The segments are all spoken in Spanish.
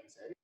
¿En serio?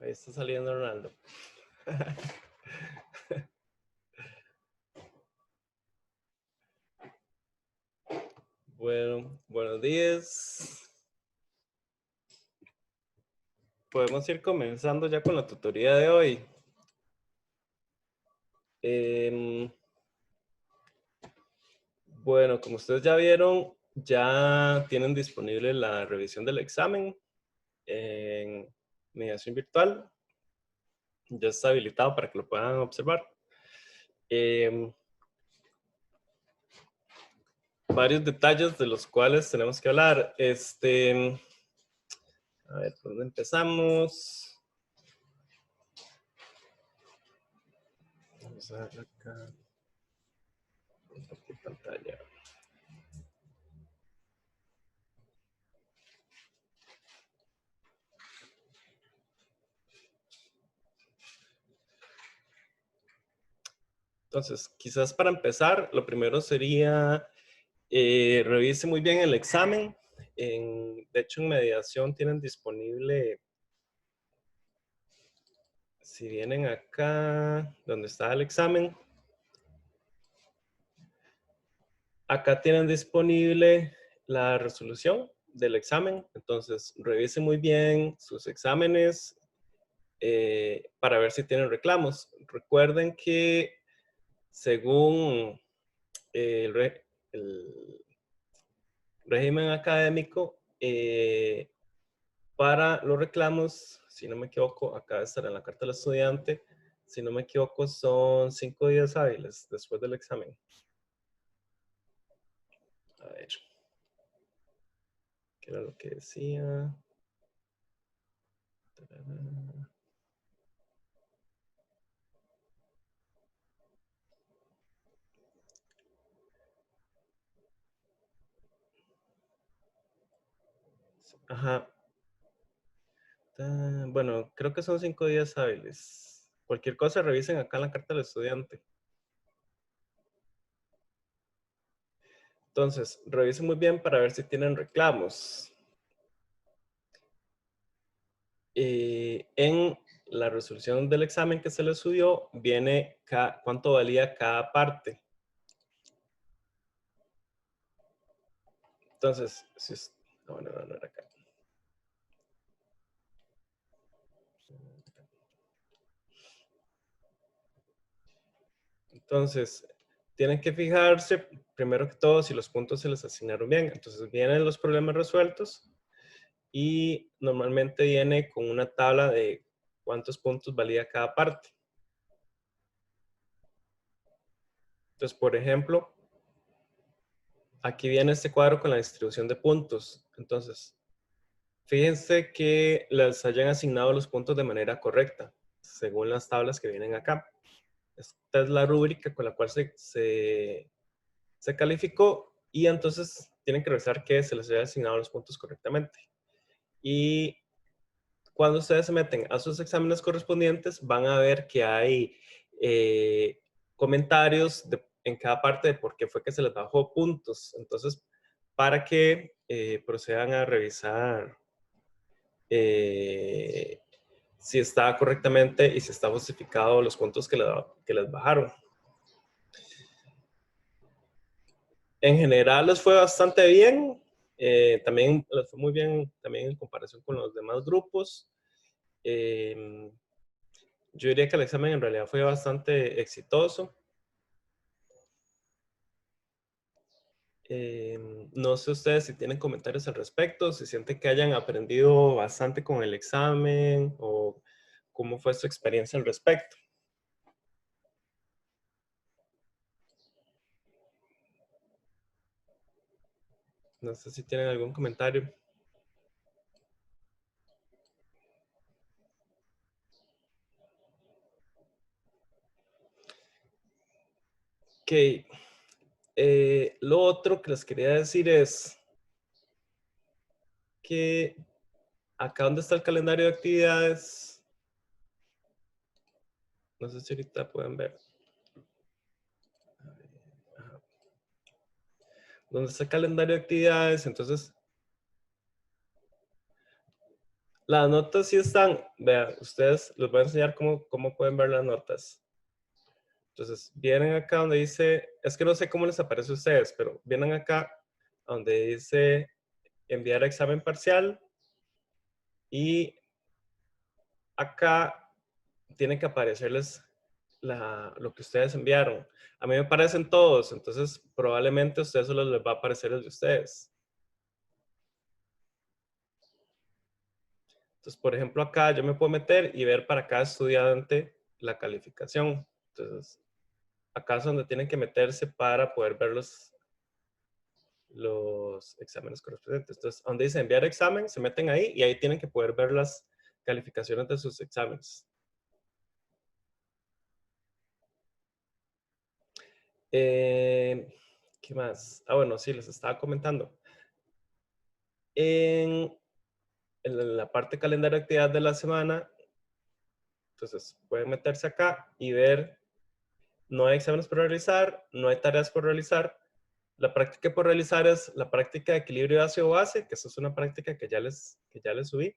Ahí está saliendo Ronaldo. Bueno, buenos días. Podemos ir comenzando ya con la tutoría de hoy. Bueno, como ustedes ya vieron, ya tienen disponible la revisión del examen en mediación virtual. Ya está habilitado para que lo puedan observar. Varios detalles de los cuales tenemos que hablar. A ver, ¿por dónde empezamos? Vamos a ver acá. Compartir pantalla. Entonces, quizás para empezar, lo primero sería revise muy bien el examen. De hecho, en mediación tienen disponible, si vienen acá donde está el examen, acá tienen disponible la resolución del examen. Entonces, revise muy bien sus exámenes para ver si tienen reclamos. Recuerden que según el régimen académico, para los reclamos, si no me equivoco, acá estará en la carta del estudiante, si no me equivoco, son 5 días hábiles después del examen. A ver, ¿qué era lo que decía? Ajá. Bueno, creo que son 5 días hábiles. Cualquier cosa revisen acá en la carta del estudiante. Entonces, revisen muy bien para ver si tienen reclamos. En la resolución del examen que se les subió, viene cuánto valía cada parte. Entonces, si es, bueno, no era acá. Entonces, tienen que fijarse, primero que todo, si los puntos se les asignaron bien. Entonces, vienen los problemas resueltos y normalmente viene con una tabla de cuántos puntos valía cada parte. Entonces, por ejemplo, aquí viene este cuadro con la distribución de puntos. Entonces, fíjense que les hayan asignado los puntos de manera correcta, según las tablas que vienen acá. Esta es la rúbrica con la cual se calificó y entonces tienen que revisar que se les haya asignado los puntos correctamente. Y cuando ustedes se meten a sus exámenes correspondientes, van a ver que hay comentarios en cada parte de por qué fue que se les bajó puntos. Entonces, para que procedan a revisar si está correctamente y si está justificado los puntos que les bajaron. En general les fue bastante bien. También les fue muy bien también en comparación con los demás grupos. Yo diría que el examen en realidad fue bastante exitoso. No sé ustedes si tienen comentarios al respecto, si sienten que hayan aprendido bastante con el examen o cómo fue su experiencia al respecto. No sé si tienen algún comentario. Ok. Lo otro que les quería decir es que acá donde está el calendario de actividades, no sé si ahorita pueden ver. Donde está el calendario de actividades, entonces Las notas sí están, vean, ustedes les voy a enseñar cómo pueden ver las notas. Entonces, vienen acá donde dice, es que no sé cómo les aparece a ustedes, pero vienen acá donde dice enviar examen parcial y acá tiene que aparecerles lo que ustedes enviaron. A mí me parecen todos, entonces probablemente a ustedes solo les va a aparecer el de ustedes. Entonces, por ejemplo, acá yo me puedo meter y ver para cada estudiante la calificación. Entonces, acá es donde tienen que meterse para poder ver los exámenes correspondientes. Entonces, donde dice enviar examen, se meten ahí y ahí tienen que poder ver las calificaciones de sus exámenes. ¿Qué más? Ah, bueno, sí, les estaba comentando. En la parte calendario de actividad de la semana, entonces pueden meterse acá y ver, no hay exámenes por realizar, no hay tareas por realizar. La práctica por realizar es la práctica de equilibrio ácido-base, que esa es una práctica que ya les subí.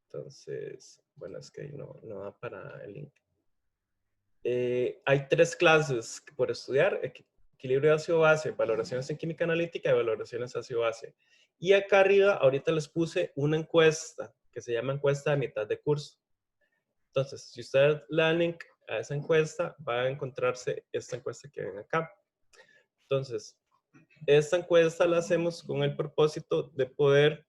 Entonces, bueno, es que ahí no da para el link. Hay 3 clases por estudiar: equilibrio ácido-base, valoraciones en química analítica y valoraciones ácido-base. Y acá arriba, ahorita les puse una encuesta que se llama encuesta de mitad de curso. Entonces, si ustedes le dan link a esa encuesta, va a encontrarse esta encuesta que ven acá. Entonces, esta encuesta la hacemos con el propósito de poder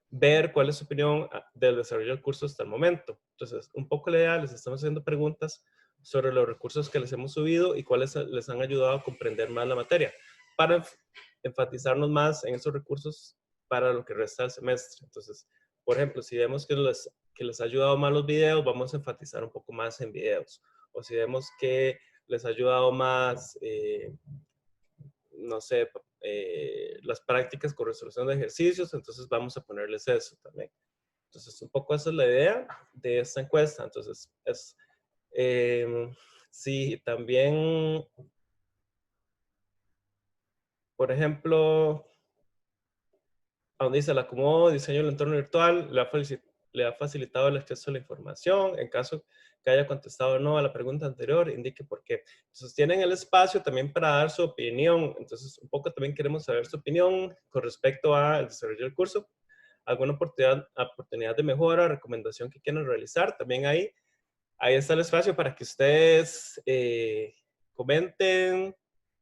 ver cuál es su opinión del desarrollo del curso hasta el momento. Entonces, un poco la idea, les estamos haciendo preguntas sobre los recursos que les hemos subido y cuáles les han ayudado a comprender más la materia, para enfatizarnos más en esos recursos para lo que resta del semestre. Entonces, por ejemplo, si vemos que les ha ayudado más los videos, vamos a enfatizar un poco más en videos. O si vemos que les ha ayudado más, no sé, las prácticas con resolución de ejercicios, entonces vamos a ponerles eso también. Entonces, un poco esa es la idea de esta encuesta. Entonces, sí, también, por ejemplo, a donde dice el acomodo, diseño del entorno virtual, le ha facilitado el acceso a la información. En caso que haya contestado no a la pregunta anterior, indique por qué. Entonces, tienen el espacio también para dar su opinión. Entonces, un poco también queremos saber su opinión con respecto al desarrollo del curso. Alguna oportunidad de mejora, recomendación que quieran realizar. También ahí está el espacio para que ustedes comenten,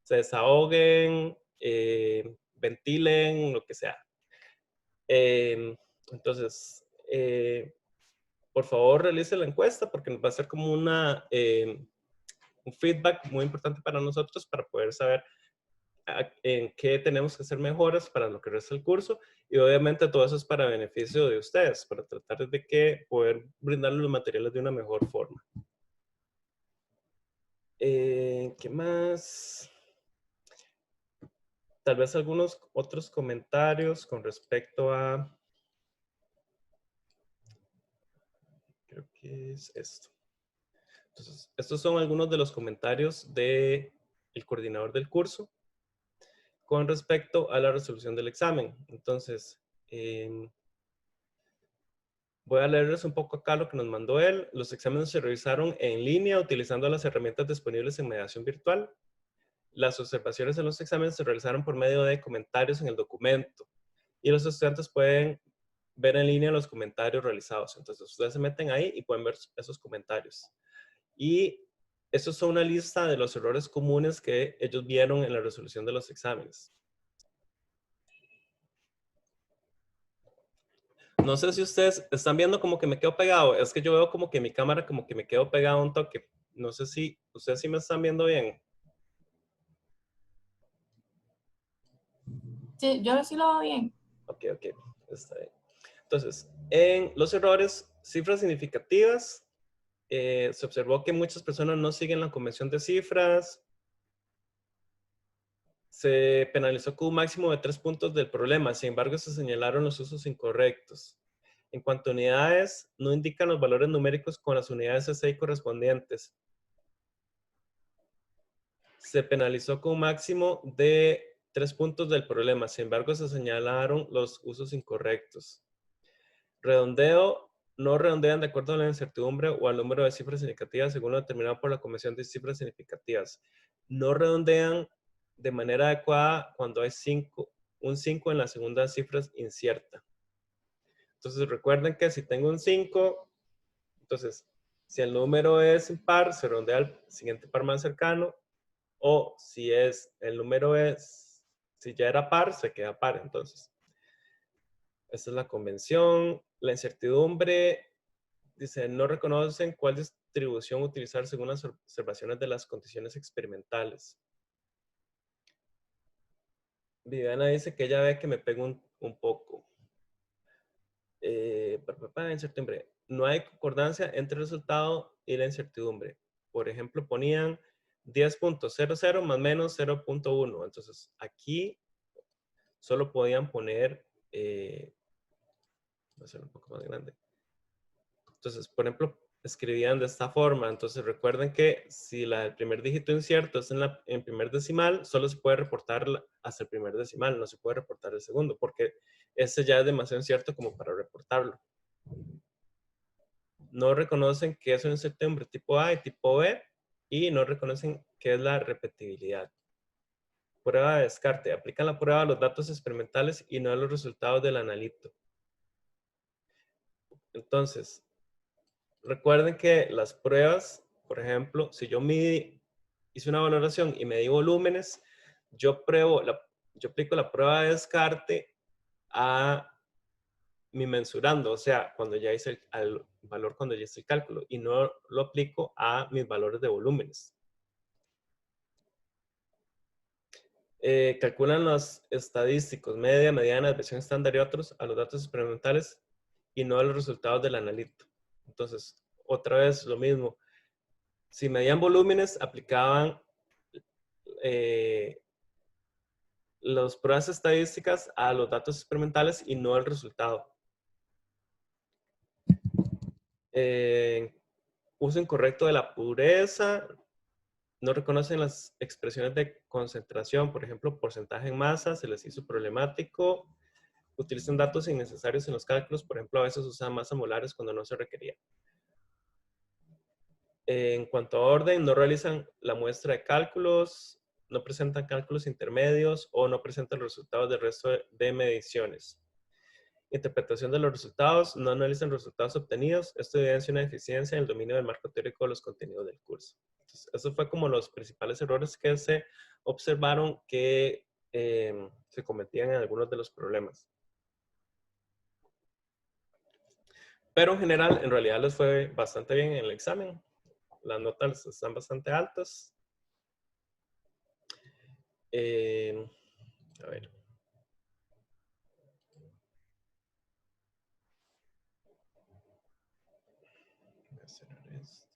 se desahoguen, ventilen, lo que sea. Entonces, por favor, realice la encuesta porque nos va a ser como un feedback muy importante para nosotros para poder saber en qué tenemos que hacer mejoras para lo que resta del curso, y obviamente todo eso es para beneficio de ustedes, para tratar de que poder brindarles los materiales de una mejor forma. ¿Qué más? Tal vez algunos otros comentarios con respecto a... Creo que es esto. Entonces, estos son algunos de los comentarios del coordinador del curso con respecto a la resolución del examen. Entonces, voy a leerles un poco acá lo que nos mandó él. Los exámenes se realizaron en línea utilizando las herramientas disponibles en mediación virtual. Las observaciones en los exámenes se realizaron por medio de comentarios en el documento y los estudiantes pueden ver en línea los comentarios realizados. Entonces, ustedes se meten ahí y pueden ver esos comentarios. Y esto es una lista de los errores comunes que ellos vieron en la resolución de los exámenes. No sé si ustedes están viendo como que me quedo pegado. Es que yo veo como que mi cámara como que me quedo pegado un toque. No sé si ustedes sí me están viendo bien. Sí, yo sí lo veo bien. Ok, está bien. Entonces, en los errores, cifras significativas, se observó que muchas personas no siguen la convención de cifras. Se penalizó con un máximo de 3 puntos del problema. Sin embargo, se señalaron los usos incorrectos. En cuanto a unidades, no indican los valores numéricos con las unidades SI correspondientes. Se penalizó con un máximo de 3 puntos del problema. Sin embargo, se señalaron los usos incorrectos. Redondeo, no redondean de acuerdo a la incertidumbre o al número de cifras significativas según lo determinado por la Convención de Cifras Significativas. No redondean de manera adecuada cuando hay un 5 en la segunda cifra incierta. Entonces recuerden que si tengo un 5, entonces si el número es impar, se redondea al siguiente par más cercano, o si el número si ya era par, se queda par. Entonces, esta es la convención. La incertidumbre, dice, no reconocen cuál distribución utilizar según las observaciones de las condiciones experimentales. Viviana dice que ella ve que me pego un poco. Incertidumbre. No hay concordancia entre el resultado y la incertidumbre. Por ejemplo, ponían 10.00 más menos 0.1. Entonces, aquí solo podían poner, voy a hacer un poco más grande. Entonces, por ejemplo, escribían de esta forma. Entonces, recuerden que si el primer dígito incierto es en primer decimal, solo se puede reportar hasta el primer decimal, no se puede reportar el segundo, porque ese ya es demasiado incierto como para reportarlo. No reconocen qué es un incertidumbre tipo A y tipo B, y no reconocen qué es la repetibilidad. Prueba de descarte. Aplican la prueba a los datos experimentales y no a los resultados del analito. Entonces, recuerden que las pruebas, por ejemplo, si yo hice una valoración y medí volúmenes, yo aplico la prueba de descarte a mi mensurando, o sea, cuando ya hice al valor cuando ya hice el cálculo, y no lo aplico a mis valores de volúmenes. Calculan los estadísticos, media, mediana, desviación estándar y otros a los datos experimentales y no a los resultados del analito. Entonces, otra vez lo mismo. Si medían volúmenes, aplicaban las pruebas estadísticas a los datos experimentales y no al resultado. Uso incorrecto de la pureza. No reconocen las expresiones de concentración, por ejemplo, porcentaje en masa, se les hizo problemático. Utilizan datos innecesarios en los cálculos, por ejemplo, a veces usan masas molares cuando no se requería. En cuanto a orden, no realizan la muestra de cálculos, no presentan cálculos intermedios o no presentan los resultados del resto de mediciones. Interpretación de los resultados, no analizan los resultados obtenidos. Esto evidencia una deficiencia en el dominio del marco teórico de los contenidos del curso. Entonces, eso fue como los principales errores que se observaron que se cometían en algunos de los problemas. Pero en general, en realidad les fue bastante bien en el examen. Las notas están bastante altas. A ver. Voy a cerrar esto.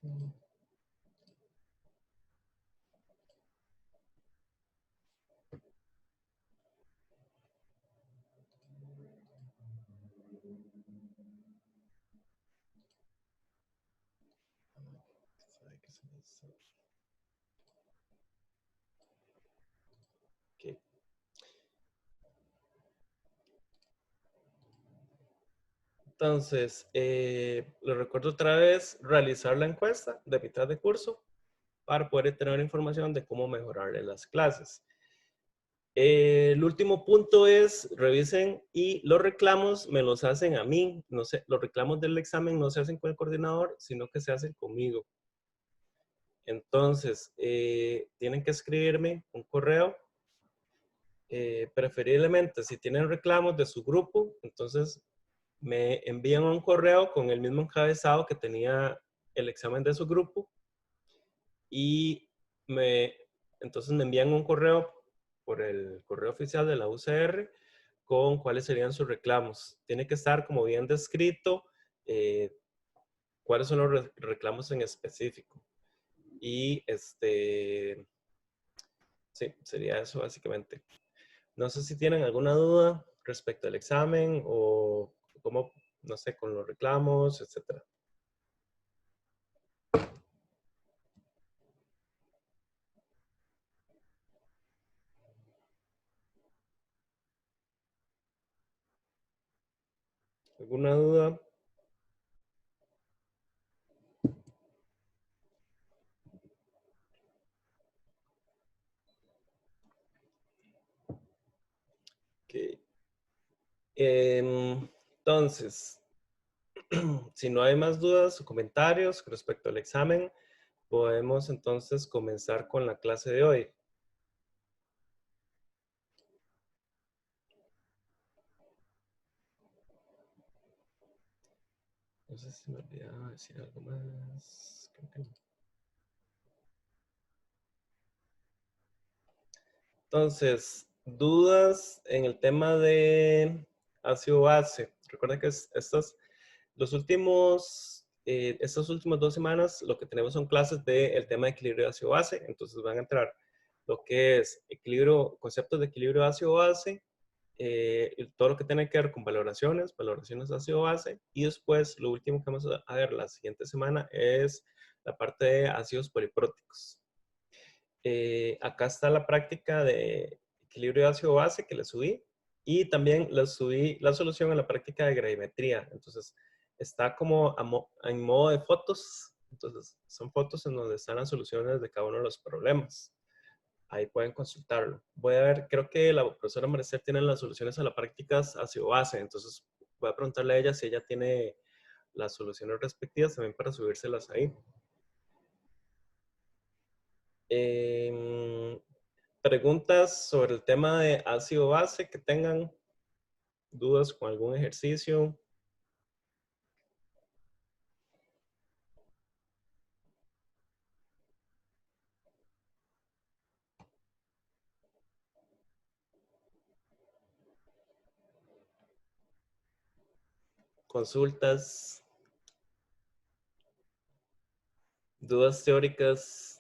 Okay. Entonces, les recuerdo otra vez realizar la encuesta de mitad de curso para poder tener información de cómo mejorar en las clases. El último punto es revisen y los reclamos me los hacen a mí. No sé, los reclamos del examen no se hacen con el coordinador, sino que se hacen conmigo. Entonces, tienen que escribirme un correo. Preferiblemente, si tienen reclamos de su grupo, entonces me envían un correo con el mismo encabezado que tenía el examen de su grupo y entonces me envían un correo por el correo oficial de la UCR con cuáles serían sus reclamos. Tiene que estar como bien descrito cuáles son los reclamos en específico. Y sí, sería eso básicamente. No sé si tienen alguna duda respecto al examen o cómo, no sé, con los reclamos, etcétera. ¿Alguna duda? Ok. Entonces, si no hay más dudas o comentarios respecto al examen, podemos entonces comenzar con la clase de hoy. No sé si me olvidaba decir algo más. Creo que no. Entonces, dudas en el tema de ácido base. Recuerden que estas últimas 2 semanas lo que tenemos son clases del tema de equilibrio ácido-base. Entonces van a entrar lo que es equilibrio, conceptos de equilibrio ácido-base, todo lo que tiene que ver con valoraciones ácido-base, y después lo último que vamos a ver la siguiente semana es la parte de ácidos polipróticos. Acá está la práctica de equilibrio ácido-base que le subí, y también le subí la solución a la práctica de gravimetría. Entonces está como en modo de fotos. Entonces son fotos en donde están las soluciones de cada uno de los problemas. Ahí pueden consultarlo. Voy a ver, creo que la profesora Maricel tiene las soluciones a las prácticas ácido-base. Entonces voy a preguntarle a ella si ella tiene las soluciones respectivas también para subírselas ahí. Preguntas sobre el tema de ácido base que tengan, dudas con algún ejercicio. Consultas, dudas teóricas.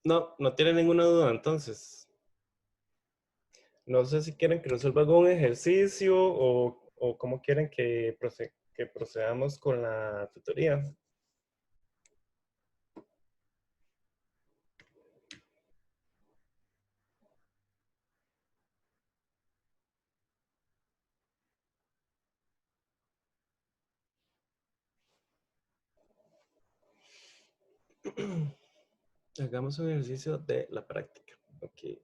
No, no tiene ninguna duda entonces. No sé si quieren que resuelva algún ejercicio o cómo quieren que procedamos con la tutoría. Hagamos un ejercicio de la práctica. Ok.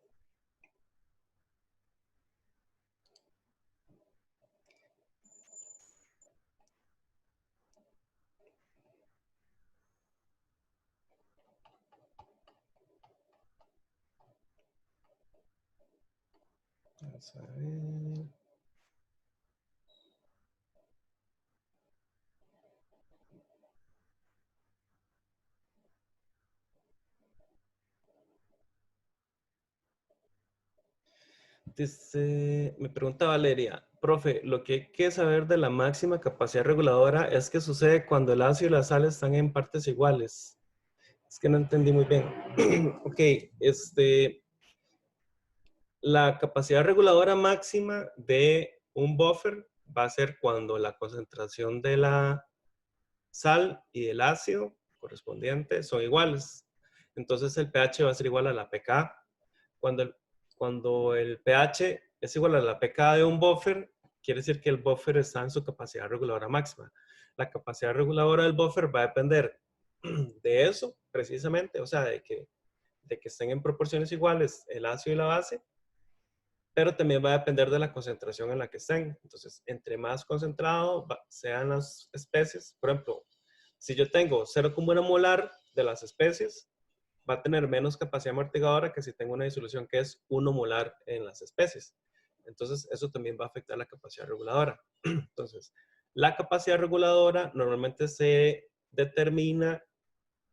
Vamos a ver. Dice, me pregunta Valeria, profe, lo que hay que saber de la máxima capacidad reguladora es qué sucede cuando el ácido y la sal están en partes iguales. Es que no entendí muy bien. Ok, la capacidad reguladora máxima de un buffer va a ser cuando la concentración de la sal y del ácido correspondiente son iguales. Entonces el pH va a ser igual a la pK. Cuando cuando el pH es igual a la pK de un buffer, quiere decir que el buffer está en su capacidad reguladora máxima. La capacidad reguladora del buffer va a depender de eso, precisamente, o sea, de que estén en proporciones iguales el ácido y la base, pero también va a depender de la concentración en la que estén. Entonces, entre más concentrado sean las especies, por ejemplo, si yo tengo 0,1 molar de las especies, va a tener menos capacidad amortiguadora que si tengo una disolución que es 1 molar en las especies. Entonces, eso también va a afectar la capacidad reguladora. Entonces, La capacidad reguladora normalmente se determina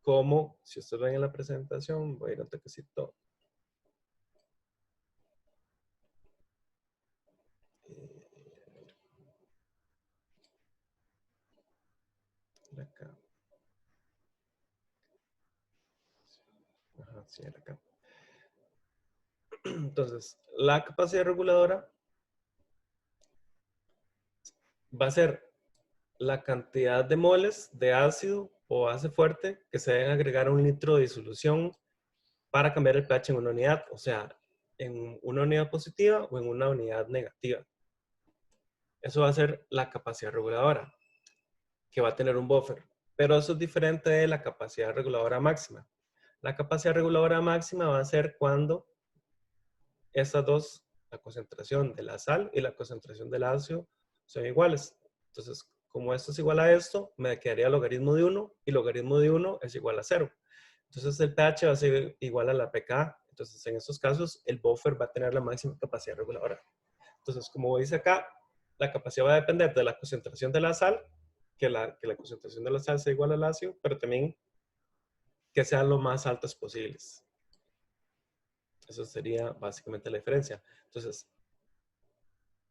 como, si ustedes ven en la presentación, voy a ir un toquecito. Acá. Ajá, sí, era acá. Entonces, la capacidad reguladora va a ser la cantidad de moles de ácido o base fuerte que se deben agregar a un litro de disolución para cambiar el pH en una unidad, o sea, en una unidad positiva o en una unidad negativa. Eso va a ser la capacidad reguladora, que va a tener un buffer, pero eso es diferente de la capacidad reguladora máxima. La capacidad reguladora máxima va a ser cuando estas dos, la concentración de la sal y la concentración del ácido, son iguales. Entonces, como esto es igual a esto, me quedaría logaritmo de 1 y logaritmo de 1 es igual a 0. Entonces, el pH va a ser igual a la pK. Entonces, en estos casos, el buffer va a tener la máxima capacidad reguladora. Entonces, como dice acá, la capacidad va a depender de la concentración de la sal, que la concentración de la sal sea igual al ácido, pero también que sean lo más altas posibles. Eso sería básicamente la diferencia. Entonces,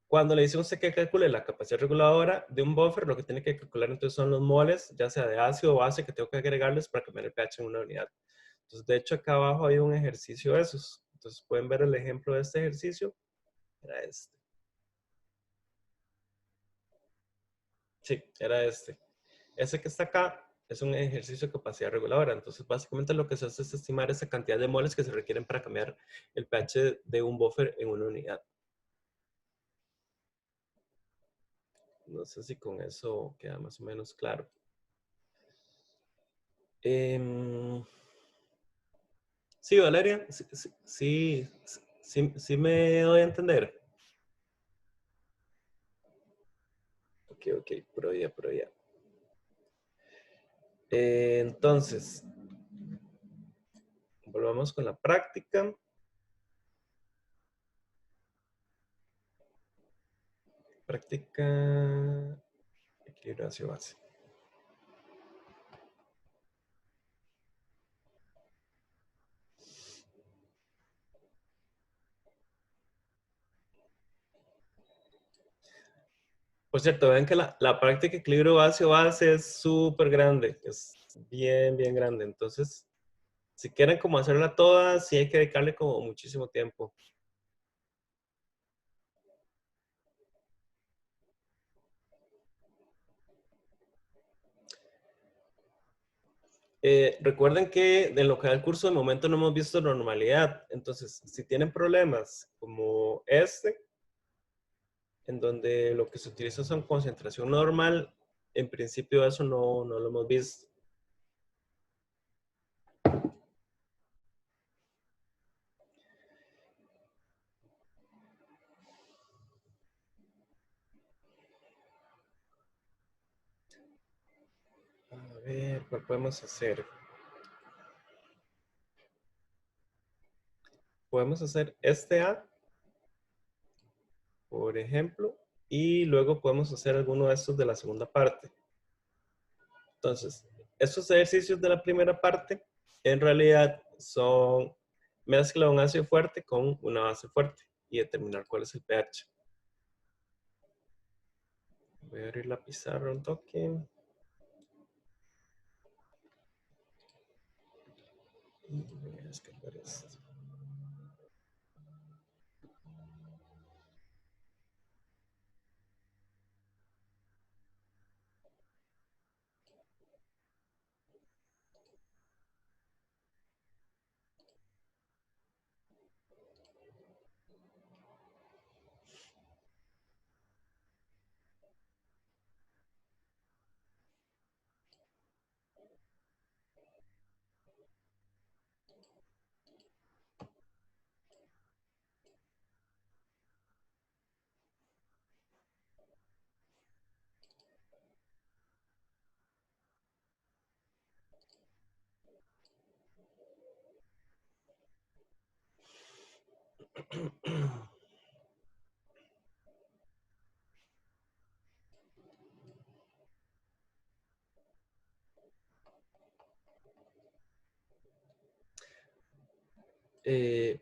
cuando le dice a usted que calcule la capacidad reguladora de un buffer, lo que tiene que calcular entonces son los moles, ya sea de ácido o base, que tengo que agregarles para cambiar el pH en una unidad. Entonces, de hecho, acá abajo hay un ejercicio de esos. Entonces, pueden ver el ejemplo de este ejercicio. Era este. Sí, era este. Ese que está acá es un ejercicio de capacidad reguladora. Entonces, básicamente lo que se hace es estimar esa cantidad de moles que se requieren para cambiar el pH de un buffer en una unidad. No sé si con eso queda más o menos claro. Sí, Valeria, sí me doy a entender. Ok, por allá. Entonces, volvamos con la práctica. Práctica, equilibrio hacia base. Por cierto, ven que la práctica equilibrio base es súper grande, es bien grande. Entonces, si quieren como hacerla toda, sí hay que dedicarle como muchísimo tiempo. Recuerden que en lo que da el curso de momento no hemos visto normalidad. Entonces, si tienen problemas como este, en donde lo que se utiliza son concentración normal, en principio eso no lo hemos visto. A ver, ¿cuál podemos hacer? Podemos hacer este A, por ejemplo, y luego podemos hacer alguno de estos de la segunda parte. Entonces, estos ejercicios de la primera parte, en realidad son mezcla un ácido fuerte con una base fuerte y determinar cuál es el pH. Voy a abrir la pizarra un toque. Y voy a descargar esto.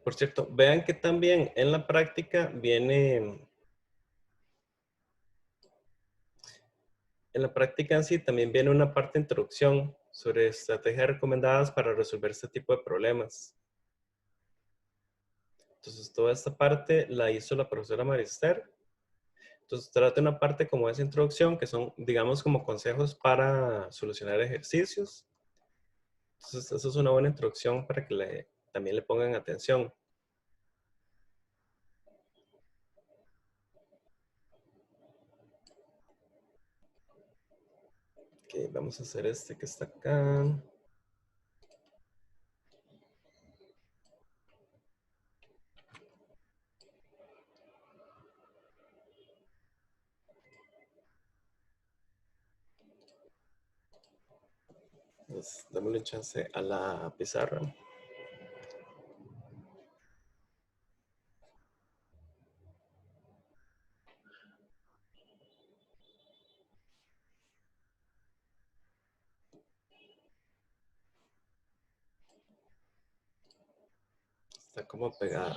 Por cierto, vean que también en la práctica viene, en la práctica en sí también viene una parte de introducción sobre estrategias recomendadas para resolver este tipo de problemas. Entonces, toda esta parte la hizo la profesora Marister. Entonces, trata una parte como esa introducción, que son, digamos, como consejos para solucionar ejercicios. Entonces, eso es una buena introducción para que también le pongan atención. Ok, vamos a hacer este que está acá. Pues, démosle un chance a la pizarra. Está como pegada.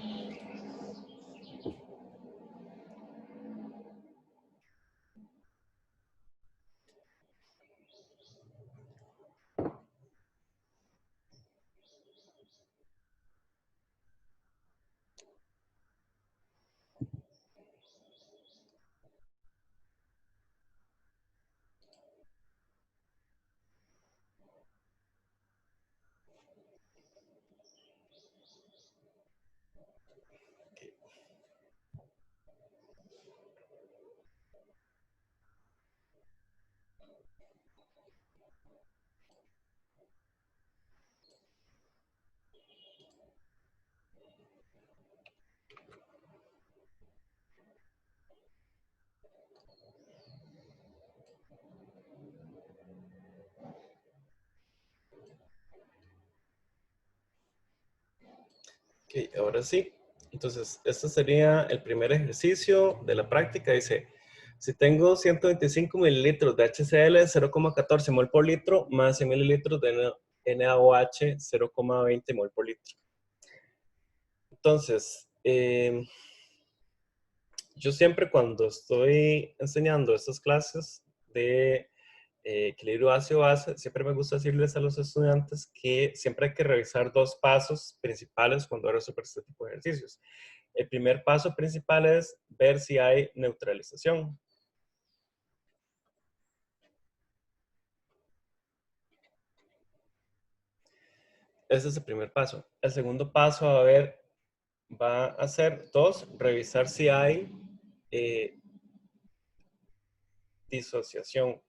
Ok, ahora sí. Entonces, este sería el primer ejercicio de la práctica. Dice, si tengo 125 mililitros de HCl, 0,14 mol por litro, más 100 mililitros de NaOH, 0,20 mol por litro. Entonces, yo siempre cuando estoy enseñando estas clases de equilibrio ácido-base, siempre me gusta decirles a los estudiantes que siempre hay que revisar dos pasos principales cuando resolver este tipo de ejercicios. El primer paso principal es ver si hay neutralización. Ese es el primer paso. El segundo paso va a ser, dos, revisar si hay disociación.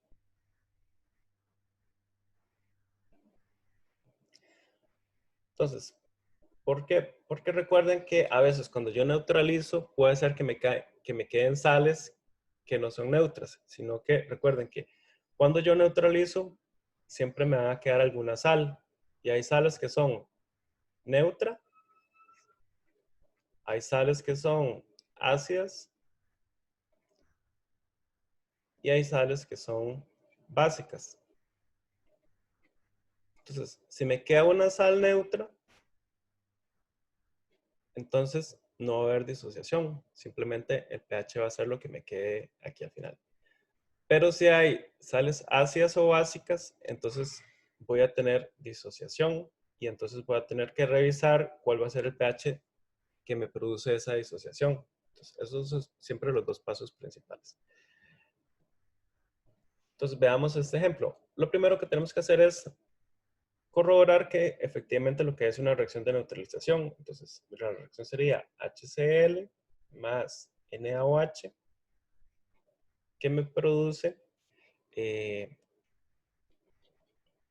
Entonces, ¿por qué? Porque recuerden que a veces cuando yo neutralizo puede ser que me queden sales que no son neutras, sino que recuerden que cuando yo neutralizo siempre me va a quedar alguna sal y hay sales que son neutra, hay sales que son ácidas y hay sales que son básicas. Entonces, si me queda una sal neutra, entonces no va a haber disociación, simplemente el pH va a ser lo que me quede aquí al final. Pero si hay sales ácidas o básicas, entonces voy a tener disociación y entonces voy a tener que revisar cuál va a ser el pH que me produce esa disociación. Entonces, esos son siempre los dos pasos principales. Entonces, veamos este ejemplo. Lo primero que tenemos que hacer es corroborar que efectivamente lo que es una reacción de neutralización. Entonces, la reacción sería HCl más NaOH, que me produce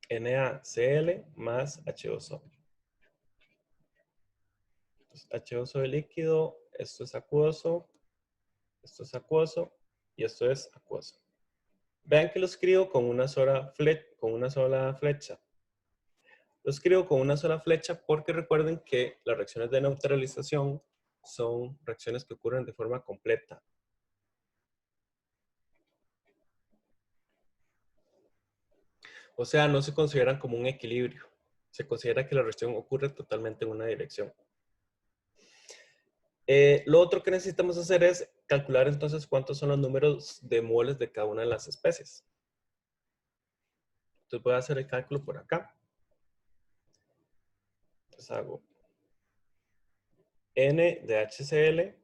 NaCl más H2O. Entonces, H2O de líquido, esto es acuoso y esto es acuoso. Vean que lo escribo con una sola flecha. Lo escribo con una sola flecha porque recuerden que las reacciones de neutralización son reacciones que ocurren de forma completa. O sea, no se consideran como un equilibrio. Se considera que la reacción ocurre totalmente en una dirección. Lo otro que necesitamos hacer es calcular entonces cuántos son los números de moles de cada una de las especies. Entonces voy a hacer el cálculo por acá. Entonces hago N de HCl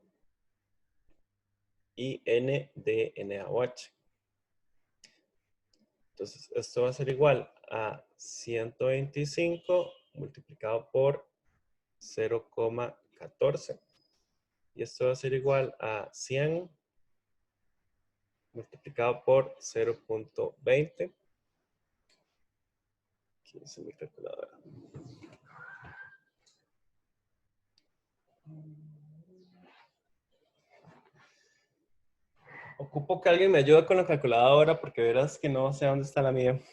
y N de NaOH. Entonces esto va a ser igual a 125 multiplicado por 0,14. Y esto va a ser igual a 100 multiplicado por 0,20. Aquí es mi calculadora. Ocupo que alguien me ayude con la calculadora porque verás que no sé dónde está la mía.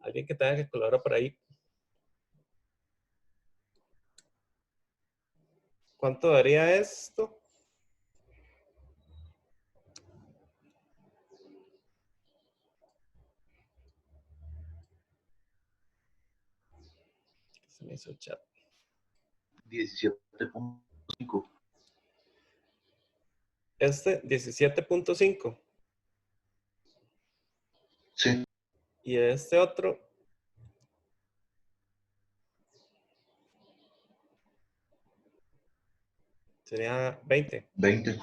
Alguien que tenga calculadora por ahí. ¿Cuánto daría esto? Se me hizo el chat. 17.5. Este, 17.5. Sí. Y este otro, sería 20. 20.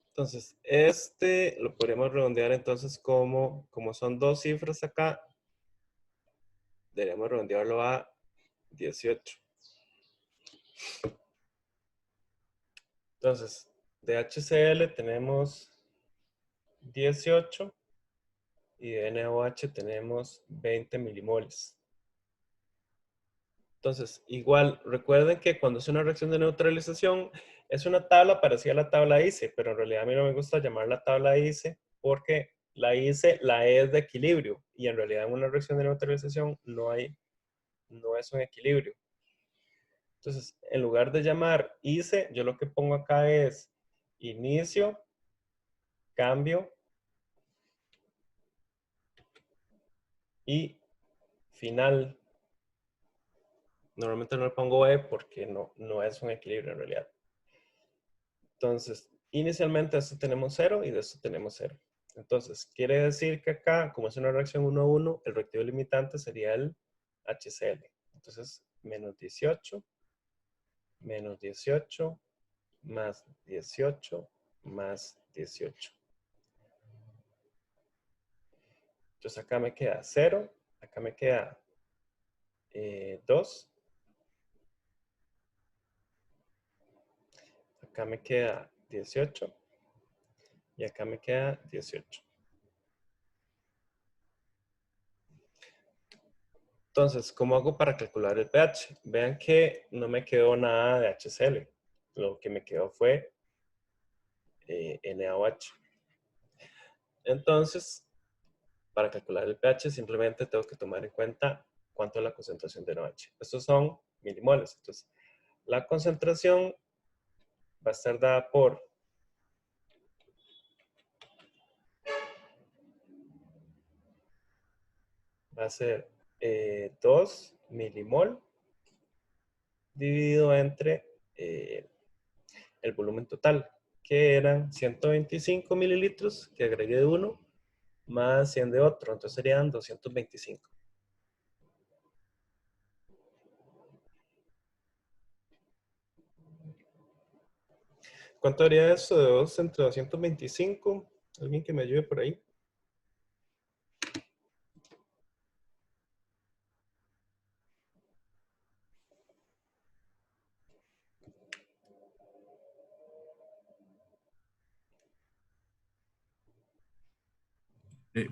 Entonces, este lo podríamos redondear entonces como son dos cifras acá, deberíamos redondearlo a 18. Entonces, de HCl tenemos 18 y de NaOH tenemos 20 milimoles. Entonces, igual, recuerden que cuando es una reacción de neutralización, es una tabla parecida a la tabla ICE, pero en realidad a mí no me gusta llamar la tabla ICE porque la ICE, la E es de equilibrio, y en realidad en una reacción de neutralización no es un equilibrio. Entonces, en lugar de llamar ICE, yo lo que pongo acá es inicio, cambio y final. Normalmente no le pongo E porque no es un equilibrio en realidad. Entonces, inicialmente de esto tenemos 0 y de esto tenemos 0. Entonces, quiere decir que acá, como es una reacción 1 a 1, el reactivo limitante sería el HCl. Entonces, menos 18, menos 18, más 18, más 18. Entonces, acá me queda 0, acá me queda 2, acá me queda 18 y acá me queda 18. Entonces, ¿cómo hago para calcular el pH? Vean que no me quedó nada de HCl. Lo que me quedó fue NaOH. Entonces, para calcular el pH, simplemente tengo que tomar en cuenta cuánto es la concentración de NaOH. Estos son milimoles. Entonces, la concentración va a estar dada por va a ser 2 milimol dividido entre el volumen total, que eran 125 mililitros, que agregué de uno, más 100 de otro, entonces serían 225. ¿Cuánto haría eso de 2 entre 225? ¿Alguien que me ayude por ahí?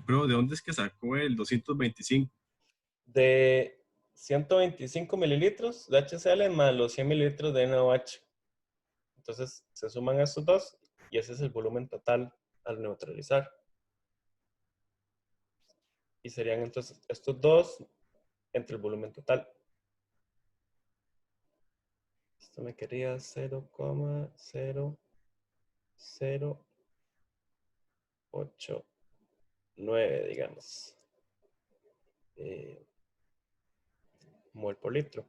Bro, ¿de dónde es que sacó el 225? De 125 mililitros de HCl más los 100 mililitros de NaOH. Entonces se suman estos dos y ese es el volumen total al neutralizar. Y serían entonces estos dos entre el volumen total. Esto me quería 0,0089, digamos. Mol por litro.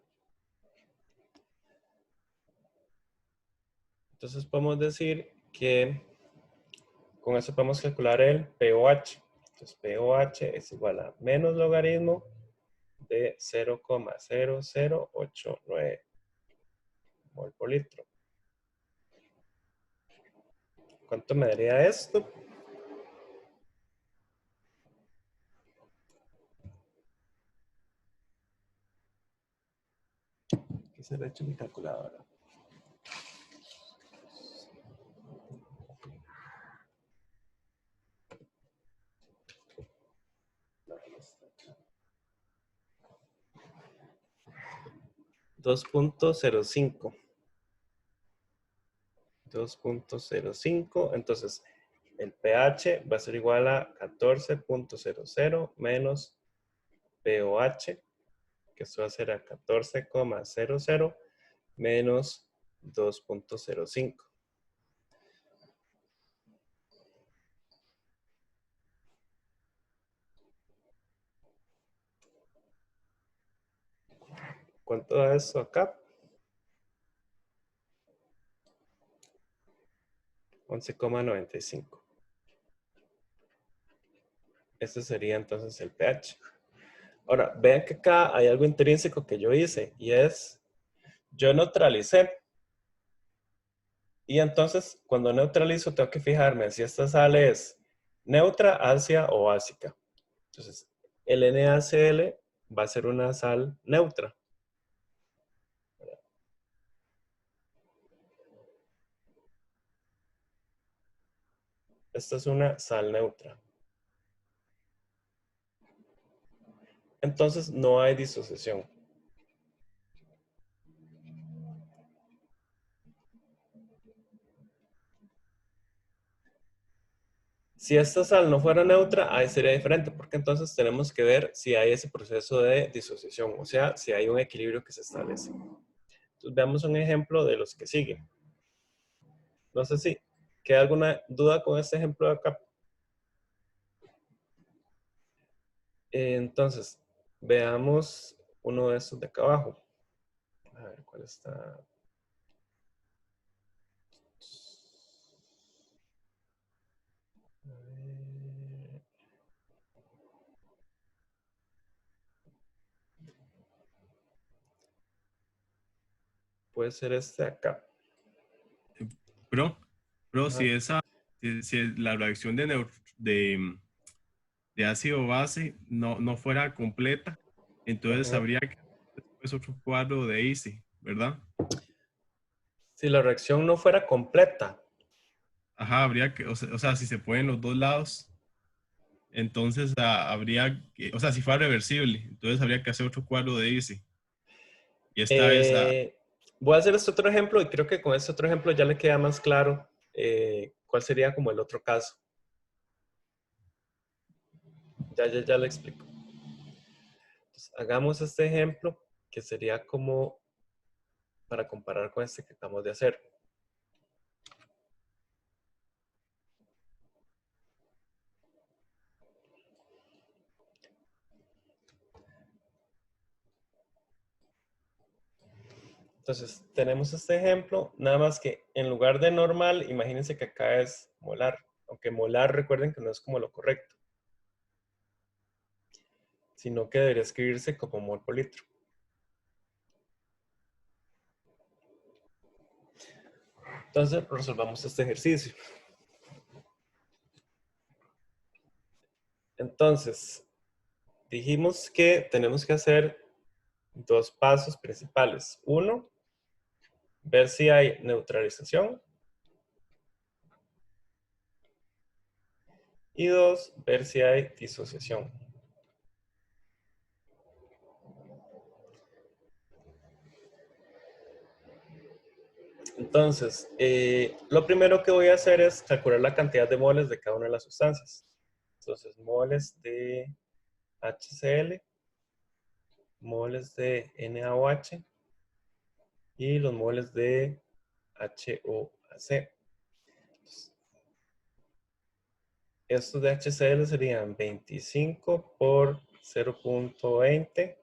Entonces podemos decir que con eso podemos calcular el pOH. Entonces pOH es igual a menos logaritmo de 0,0089 mol por litro. ¿Cuánto me daría esto? ¿Qué se le ha hecho mi calculadora? $2.05. 2.05. Entonces, el pH va a ser igual a 14.00 menos pOH, que esto va a ser a 14,00 menos 2.05. ¿Cuánto da eso acá? 11,95. Este sería entonces el pH. Ahora, vean que acá hay algo intrínseco que yo hice y es, yo neutralicé. Y entonces, cuando neutralizo, tengo que fijarme si esta sal es neutra, ácida o básica. Entonces, el NaCl va a ser una sal neutra. Esta es una sal neutra. Entonces, no hay disociación. Si esta sal no fuera neutra, ahí sería diferente, porque entonces tenemos que ver si hay ese proceso de disociación, o sea, si hay un equilibrio que se establece. Entonces, veamos un ejemplo de los que siguen. No sé si queda alguna duda con este ejemplo de acá. Entonces, veamos uno de estos de acá abajo. A ver, ¿cuál está? Puede ser este de acá. Pero Ajá. si la reacción de ácido base no fuera completa, entonces Ajá. habría que después otro cuadro de ICE, ¿verdad? Si la reacción no fuera completa, Ajá, habría que, o sea, si se pueden los dos lados, entonces habría que, o sea, si fuera reversible, entonces habría que hacer otro cuadro de ICE. Y esta vez, voy a hacer este otro ejemplo y creo que con este otro ejemplo ya le queda más claro cuál sería como el otro caso. Ya le explico. Entonces, hagamos este ejemplo que sería como para comparar con este que acabamos de hacer. Entonces, tenemos este ejemplo, nada más que en lugar de normal, imagínense que acá es molar. Aunque molar, recuerden que no es como lo correcto, sino que debería escribirse como mol por litro. Entonces, resolvamos este ejercicio. Entonces, dijimos que tenemos que hacer dos pasos principales. Uno, ver si hay neutralización. Y dos, ver si hay disociación. Entonces, lo primero que voy a hacer es calcular la cantidad de moles de cada una de las sustancias. Entonces, moles de HCl, moles de NaOH y los moles de HOAC. Estos de HCl serían 25 por 0.20.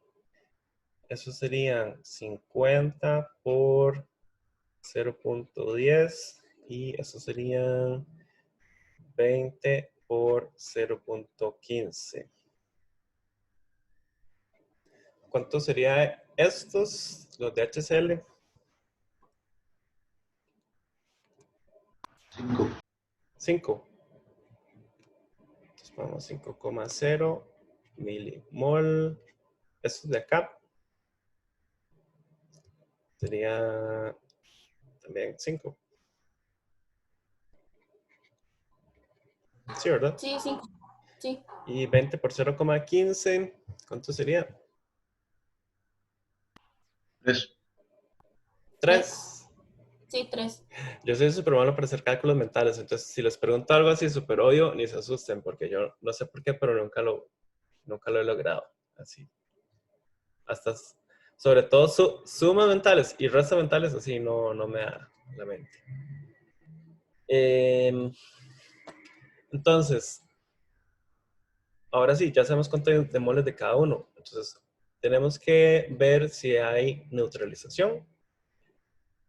Esos serían 50 por 0.10 y eso sería 20 por 0.15. ¿Cuánto sería estos, los de HCl? 5. 5. Entonces ponemos 5,0 milimol. Estos de acá sería también 5. Sí, ¿verdad? Sí, 5. Sí. Y 20 por 0,15, ¿cuánto sería? 3. 3. Sí, 3. Yo soy súper malo para hacer cálculos mentales, entonces si les pregunto algo así súper obvio, ni se asusten, porque yo no sé por qué, pero nunca lo he logrado. Así. Hasta, sobre todo sumas mentales y restas mentales, así no me da la mente. Entonces, ahora sí, ya sabemos cuánto hay de moles de cada uno. Entonces, tenemos que ver si hay neutralización.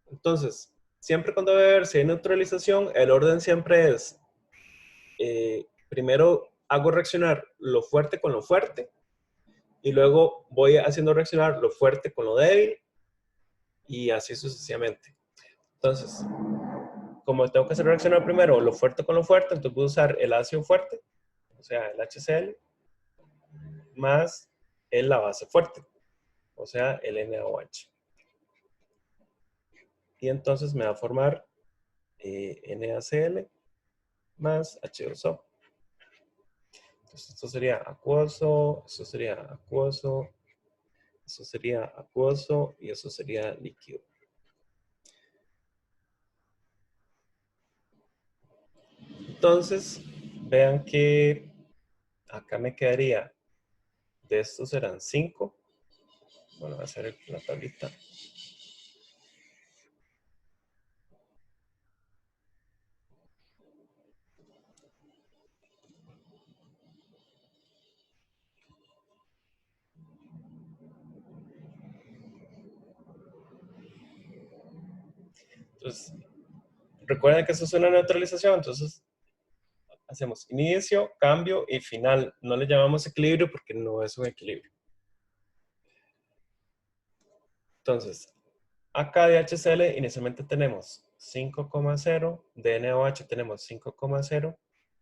Entonces, siempre cuando voy a ver si hay neutralización, el orden siempre es, primero hago reaccionar lo fuerte con lo fuerte, y luego voy haciendo reaccionar lo fuerte con lo débil, y así sucesivamente. Entonces, como tengo que hacer reaccionar primero lo fuerte con lo fuerte, entonces voy a usar el ácido fuerte, o sea, el HCl, más la base fuerte, o sea, el NaOH. Y entonces me va a formar NaCl más H2O. Entonces esto sería acuoso, esto sería acuoso, eso sería acuoso y eso sería líquido. Entonces, vean que acá me quedaría, de estos serán 5. Bueno, voy a hacer la tablita. Entonces, recuerden que eso es una neutralización, entonces hacemos inicio, cambio y final. No le llamamos equilibrio porque no es un equilibrio. Entonces, acá de HCl inicialmente tenemos 5,0, de NaOH tenemos 5,0,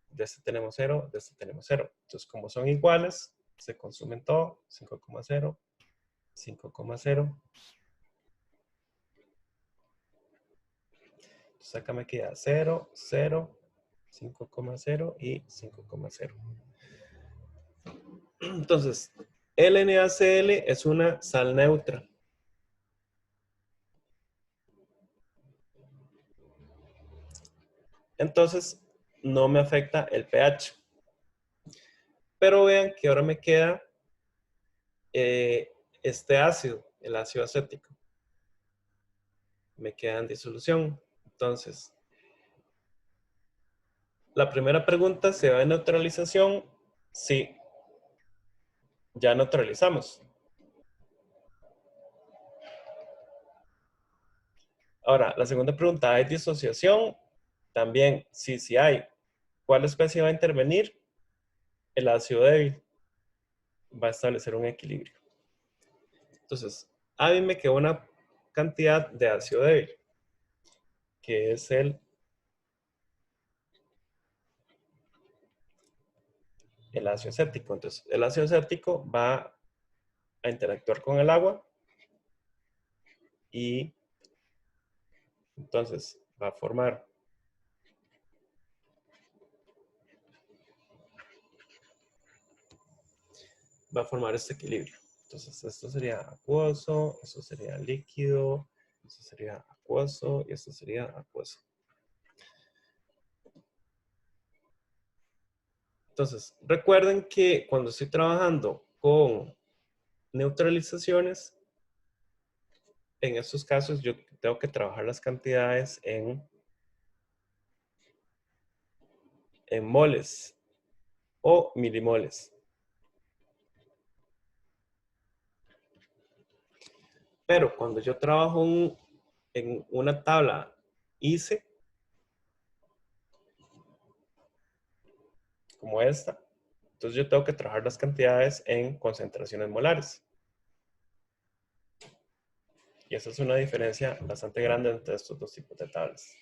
de este tenemos 0, de este tenemos 0. Entonces, como son iguales, se consumen todo, 5,0, 5,0. Entonces acá me queda 0, 0, 5,0 y 5,0. Entonces, el NaCl es una sal neutra. Entonces, no me afecta el pH. Pero vean que ahora me queda este ácido, el ácido acético. Me queda en disolución. Entonces, la primera pregunta, ¿se va en neutralización? Sí. Ya neutralizamos. Ahora, la segunda pregunta, ¿hay disociación? También, sí hay. ¿Cuál especie va a intervenir? El ácido débil. Va a establecer un equilibrio. Entonces, a mí me quedó una cantidad de ácido débil, que es el ácido acético. Entonces, el ácido acético va a interactuar con el agua y entonces va a formar este equilibrio. Entonces, esto sería acuoso, esto sería líquido, esto sería acuoso y esto sería acuoso. Entonces, recuerden que cuando estoy trabajando con neutralizaciones, en estos casos yo tengo que trabajar las cantidades en moles o milimoles. Pero cuando yo trabajo en una tabla ICE, como esta, entonces yo tengo que trabajar las cantidades en concentraciones molares. Y esa es una diferencia bastante grande entre estos dos tipos de tablas.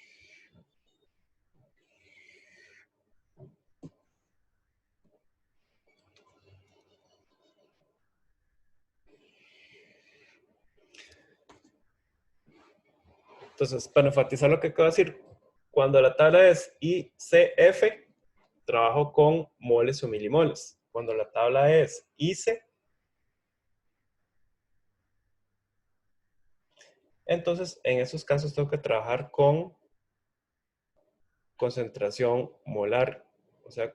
Entonces, para enfatizar lo que acabo de decir, cuando la tabla es ICF, trabajo con moles o milimoles. Cuando la tabla es ICE, entonces en esos casos tengo que trabajar con concentración molar, o sea,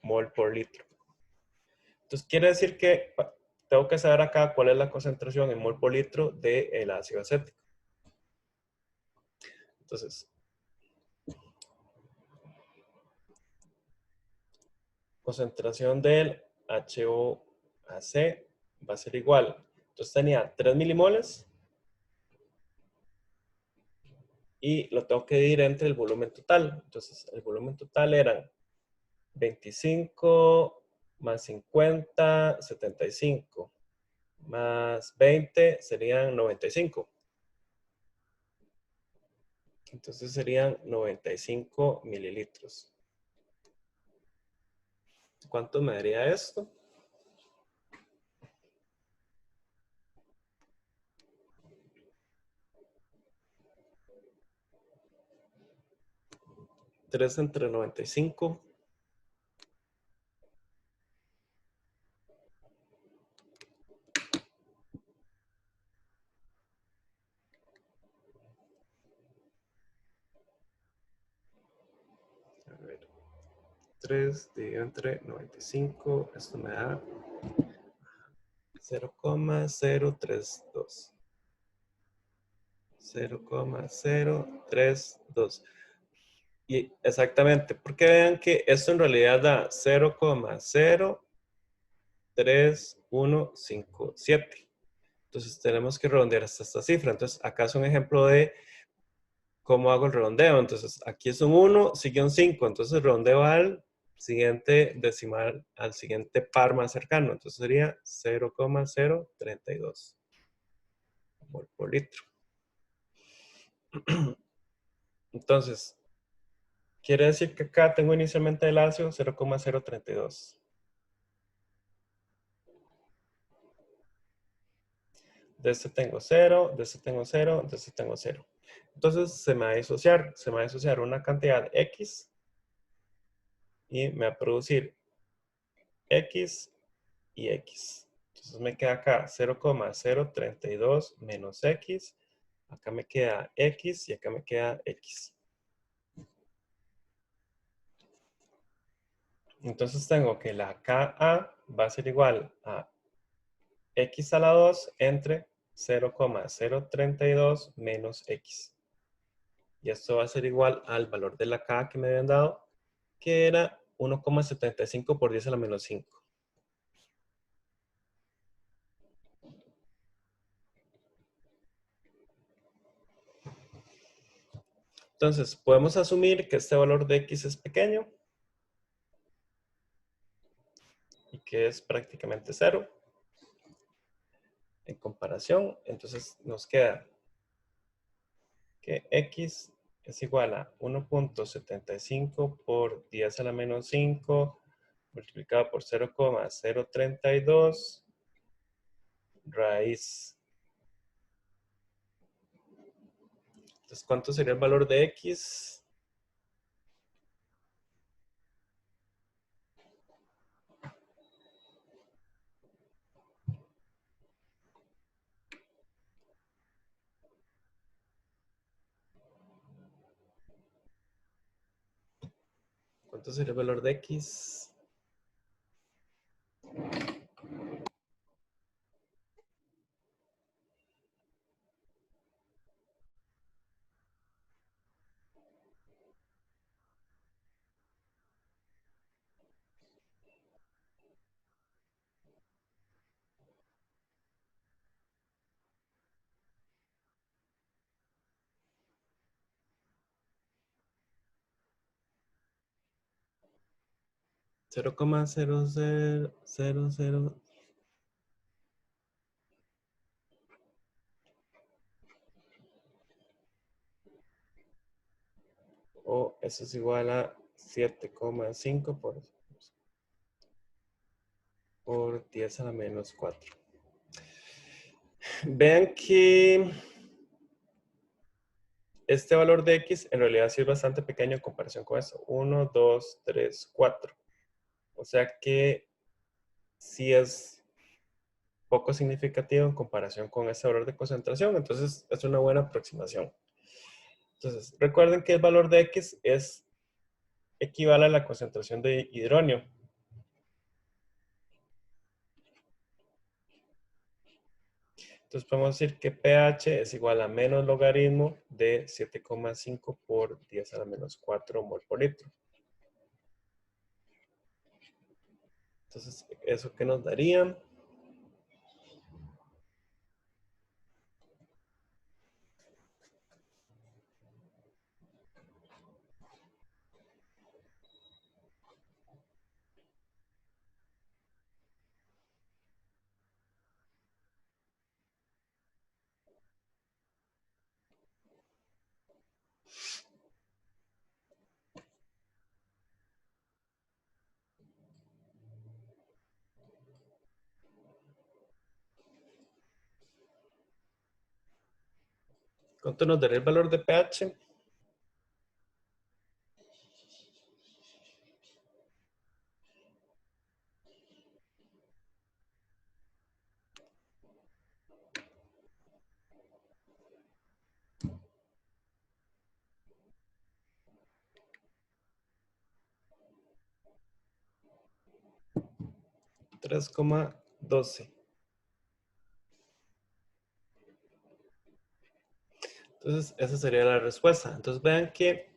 mol por litro. Entonces quiere decir que tengo que saber acá cuál es la concentración en mol por litro del ácido acético. Entonces, concentración del HOAC va a ser igual. Entonces tenía 3 milimoles y lo tengo que dividir entre el volumen total. Entonces el volumen total eran 25 más 50, 75, más 20 serían 95. Entonces serían 95 mililitros. ¿Cuánto me daría esto? Tres entre 95. A ver, 3 dividido entre 95, esto me da 0,032. 0,032. Y exactamente, porque vean que esto en realidad da 0,03157. Entonces tenemos que redondear hasta esta cifra. Entonces acá es un ejemplo de cómo hago el redondeo. Entonces aquí es un 1, sigue un 5. Entonces redondeo al siguiente decimal, al siguiente par más cercano. Entonces sería 0,032 mol por litro. Entonces, quiere decir que acá tengo inicialmente el ácido 0,032. De este tengo 0, de este tengo 0, de este tengo 0. Entonces se me va a disociar una cantidad X y me va a producir X y X. Entonces me queda acá 0,032 menos X. Acá me queda X y acá me queda X. Entonces tengo que la Ka va a ser igual a X a la 2 entre 0,032 menos X. Y esto va a ser igual al valor de la K que me habían dado, que era 1,75 por 10 a la menos 5. Entonces, podemos asumir que este valor de X es pequeño y que es prácticamente 0 en comparación. Entonces, nos queda que X es igual a 1,75 por 10 a la menos 5 multiplicado por 0,032 raíz. Entonces, ¿cuánto sería el valor de X? ¿Cuánto sería el valor de X? 0,0000. O eso es igual a 7,5 por 10 a la menos 4. Vean que este valor de X en realidad sí es bastante pequeño en comparación con eso. 1, 2, 3, 4. O sea que sí es poco significativo en comparación con ese valor de concentración. Entonces es una buena aproximación. Entonces recuerden que el valor de X equivale a la concentración de hidronio. Entonces podemos decir que pH es igual a menos logaritmo de 7,5 por 10 a la menos 4 mol por litro. Entonces, ¿eso qué nos daría? ¿Cuánto nos daría el valor de pH? $3,12. Entonces, esa sería la respuesta. Entonces, vean que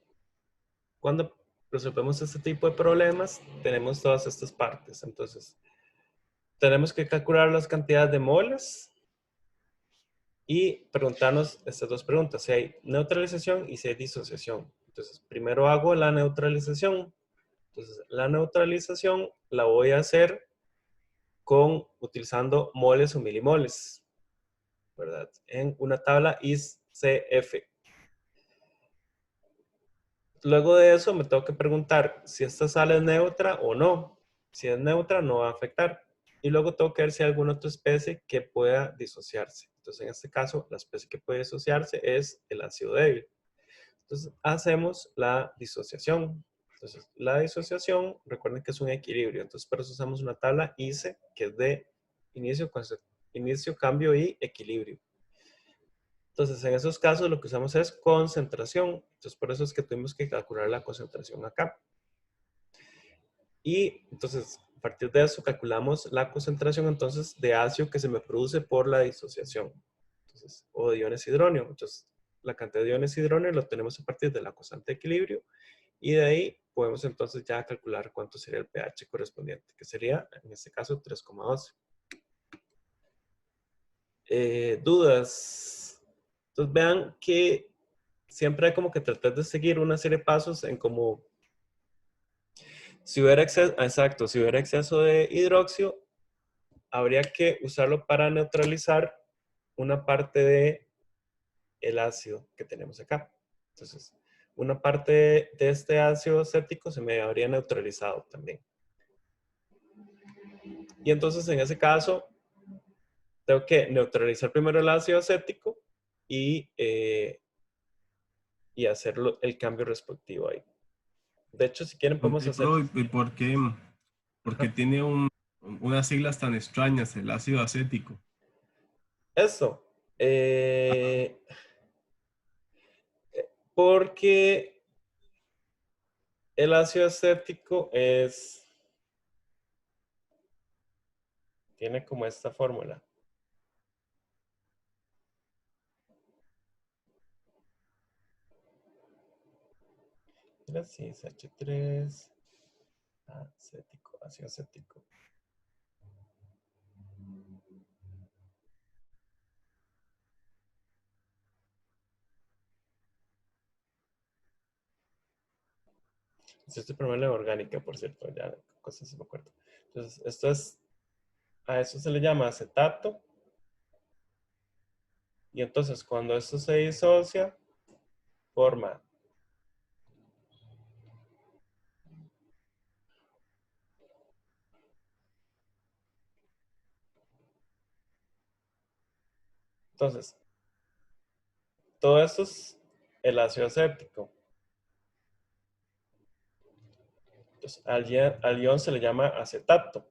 cuando resolvemos este tipo de problemas, tenemos todas estas partes. Entonces, tenemos que calcular las cantidades de moles y preguntarnos estas dos preguntas, si hay neutralización y si hay disociación. Entonces, primero hago la neutralización. Entonces, la neutralización la voy a hacer utilizando moles o milimoles, ¿verdad? En una tabla ICF. Luego de eso me tengo que preguntar si esta sal es neutra o no. Si es neutra no va a afectar. Y luego tengo que ver si hay alguna otra especie que pueda disociarse. Entonces en este caso la especie que puede disociarse es el ácido débil. Entonces hacemos la disociación. Entonces la disociación, recuerden que es un equilibrio. Entonces por eso usamos una tabla ICE que es de inicio, cambio y equilibrio. Entonces, en esos casos lo que usamos es concentración. Entonces, por eso es que tuvimos que calcular la concentración acá. Y entonces, a partir de eso, calculamos la concentración entonces de ácido que se me produce por la disociación. Entonces, o de iones hidróneo. Entonces, la cantidad de iones hidróneo lo tenemos a partir de la constante de equilibrio. Y de ahí podemos entonces ya calcular cuánto sería el pH correspondiente, que sería, en este caso, 3,12. ¿Dudas? Entonces vean que siempre hay como que tratar de seguir una serie de pasos en como si hubiera exceso, exacto, si hubiera exceso de hidróxido, habría que usarlo para neutralizar una parte de el ácido que tenemos acá. Entonces, una parte de este ácido acético se me habría neutralizado también. Y entonces en ese caso, tengo que neutralizar primero el ácido acético y hacer el cambio respectivo ahí. De hecho, si quieren podemos hacer... ¿Y por qué? Porque tiene unas siglas tan extrañas, el ácido acético. Eso. Porque el ácido acético tiene como esta fórmula. Mira, sí, es H3, acético, ácido acético. Esto es primero orgánica, por cierto, ya cosas se me acuerdo. Entonces, esto es, a eso se le llama acetato. Y entonces, cuando esto se disocia, forma entonces, todo esto es el ácido acético. Entonces, al ion se le llama acetato.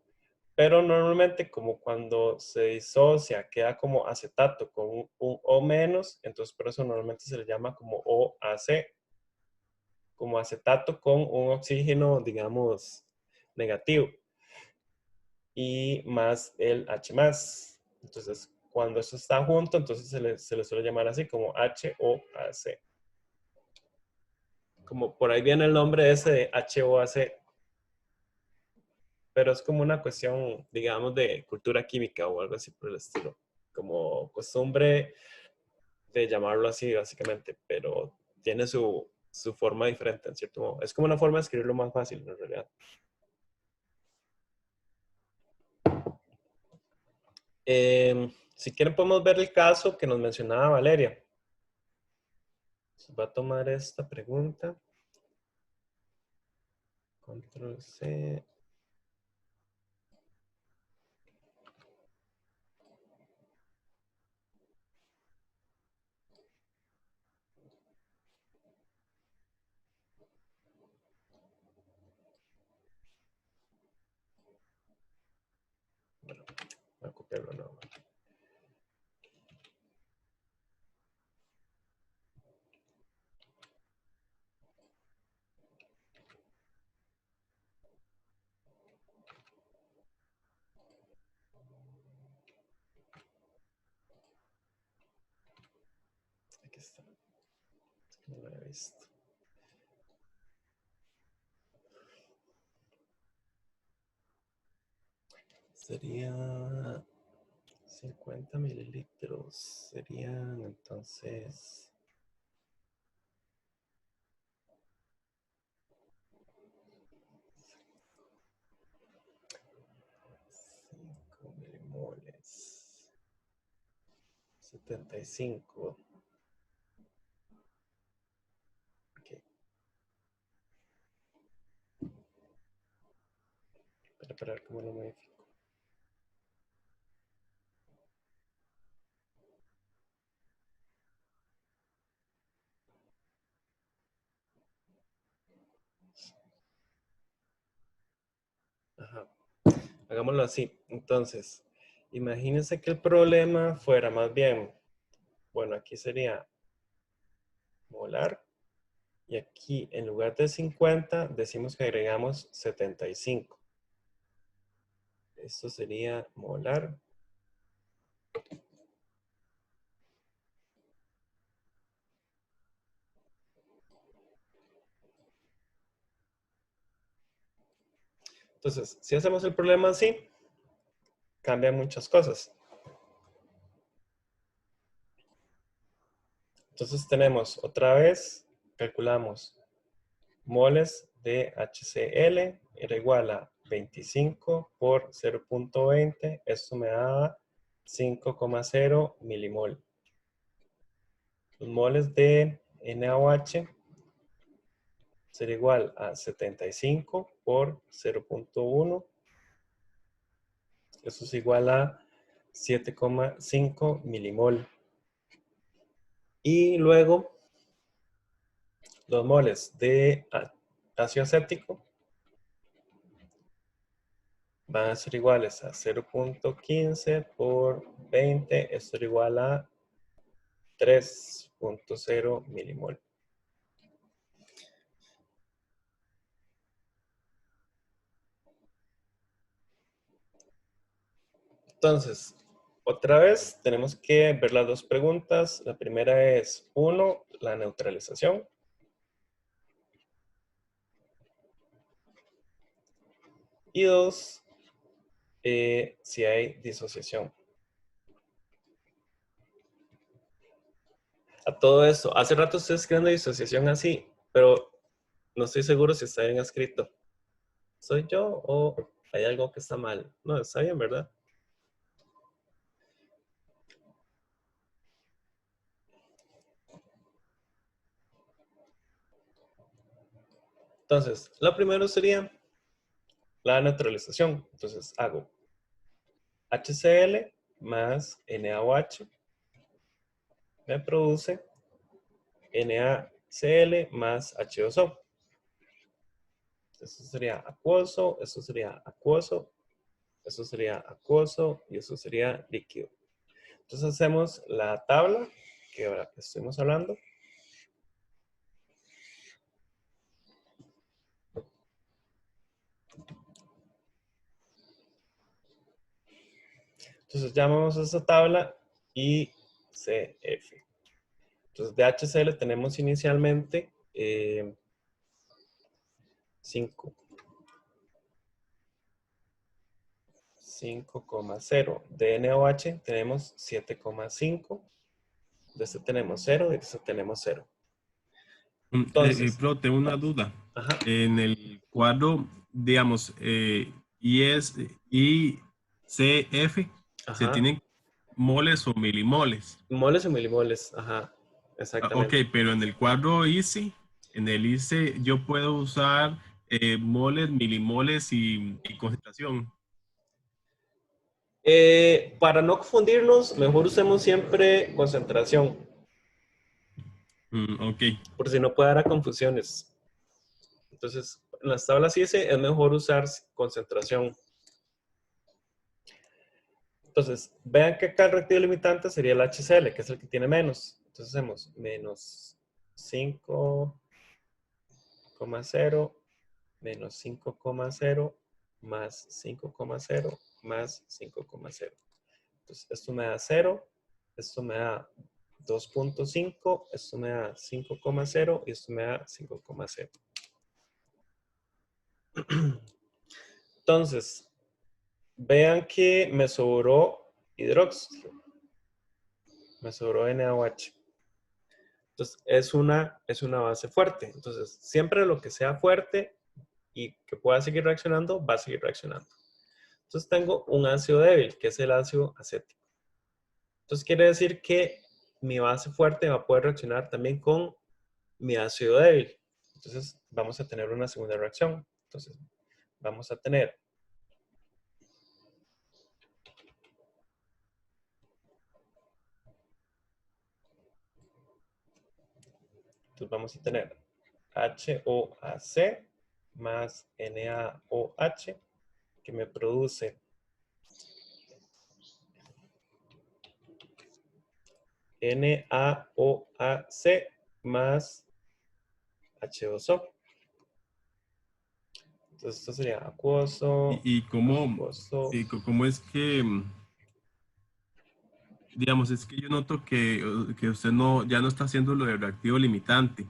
Pero normalmente, como cuando se disocia, queda como acetato con un O menos, entonces por eso normalmente se le llama como OAC, como acetato con un oxígeno, digamos, negativo, y más el H más. Entonces, cuando eso está junto, entonces se le suele llamar así como HOAC. Como por ahí viene el nombre ese de HOAC. Pero es como una cuestión, digamos, de cultura química o algo así por el estilo. Como costumbre de llamarlo así, básicamente, pero tiene su forma diferente, en cierto modo. Es como una forma de escribirlo más fácil, en realidad. Si quieren, podemos ver el caso que nos mencionaba Valeria. Va a tomar esta pregunta. Control C. Bueno, voy a copiarlo nuevo. Aquí está. No lo había visto. Sería 50 mililitros. Serían entonces 5 milimoles. 75. Ok. Para ver cómo lo modifico. Ajá. Hagámoslo así. Entonces, imagínense que el problema fuera más bien, bueno, aquí sería molar. Y aquí, en lugar de 50, decimos que agregamos 75. Esto sería molar. Entonces, si hacemos el problema así, cambian muchas cosas. Entonces tenemos otra vez, calculamos moles de HCl era igual a 25 por 0.20. Esto me da 5,0 milimol. Los moles de NaOH sería igual a 75 por 0.1. Eso es igual a 7,5 milimol. Y luego los moles de ácido acético van a ser iguales a 0.15 por 20. Esto es igual a 3.0 milimol. Entonces, otra vez tenemos que ver las dos preguntas. La primera es, 1, la neutralización. Y 2, si hay disociación. A todo esto, hace rato estoy escribiendo disociación así, pero No estoy seguro si está bien escrito. ¿Soy yo o hay algo que está mal? No, está bien, ¿verdad? Entonces, lo primero sería la neutralización. Entonces, hago HCl más NaOH me produce NaCl más H2O. Eso sería acuoso, eso sería acuoso, eso sería acuoso y eso sería líquido. Entonces hacemos la tabla que ahora estuvimos hablando. Entonces llamamos a esa tabla ICF. Entonces de HCl tenemos inicialmente 5,0. De NaOH tenemos 7,5. De este tenemos 0 y de este tenemos 0. Entonces, Pero tengo una duda. ajá, En el cuadro, digamos, ICF, se ajá. tienen moles o milimoles. Moles o milimoles, ajá, Ok, exactamente. pero en el cuadro IC, en el IC yo puedo usar moles, milimoles y concentración. Para no confundirnos, mejor usemos siempre concentración, Ok. por si no puede dar a confusiones. Entonces, en las tablas IS es mejor usar concentración. Entonces, vean que acá el reactivo limitante sería el HCl, que es el que tiene menos. Entonces hacemos menos 5,0 menos 5,0 más 5,0 más 5,0. Entonces, esto me da 0, esto me da 2,5, esto me da 5,0 y esto me da 5,0. Entonces, vean que me sobró hidróxido, me sobró NaOH. Entonces, es una base fuerte. Entonces, siempre lo que sea fuerte y que pueda seguir reaccionando, va a seguir reaccionando. Entonces, tengo un ácido débil, que es el ácido acético. Entonces, quiere decir que mi base fuerte va a poder reaccionar también con mi ácido débil. Entonces, vamos a tener una segunda reacción. Entonces, vamos a tener HOAC más NaOH, que me produce NaOAC más H2O. Entonces, esto sería acuoso, Y acuoso. cómo es que, digamos, es que yo noto que usted ya no está haciendo lo de reactivo limitante.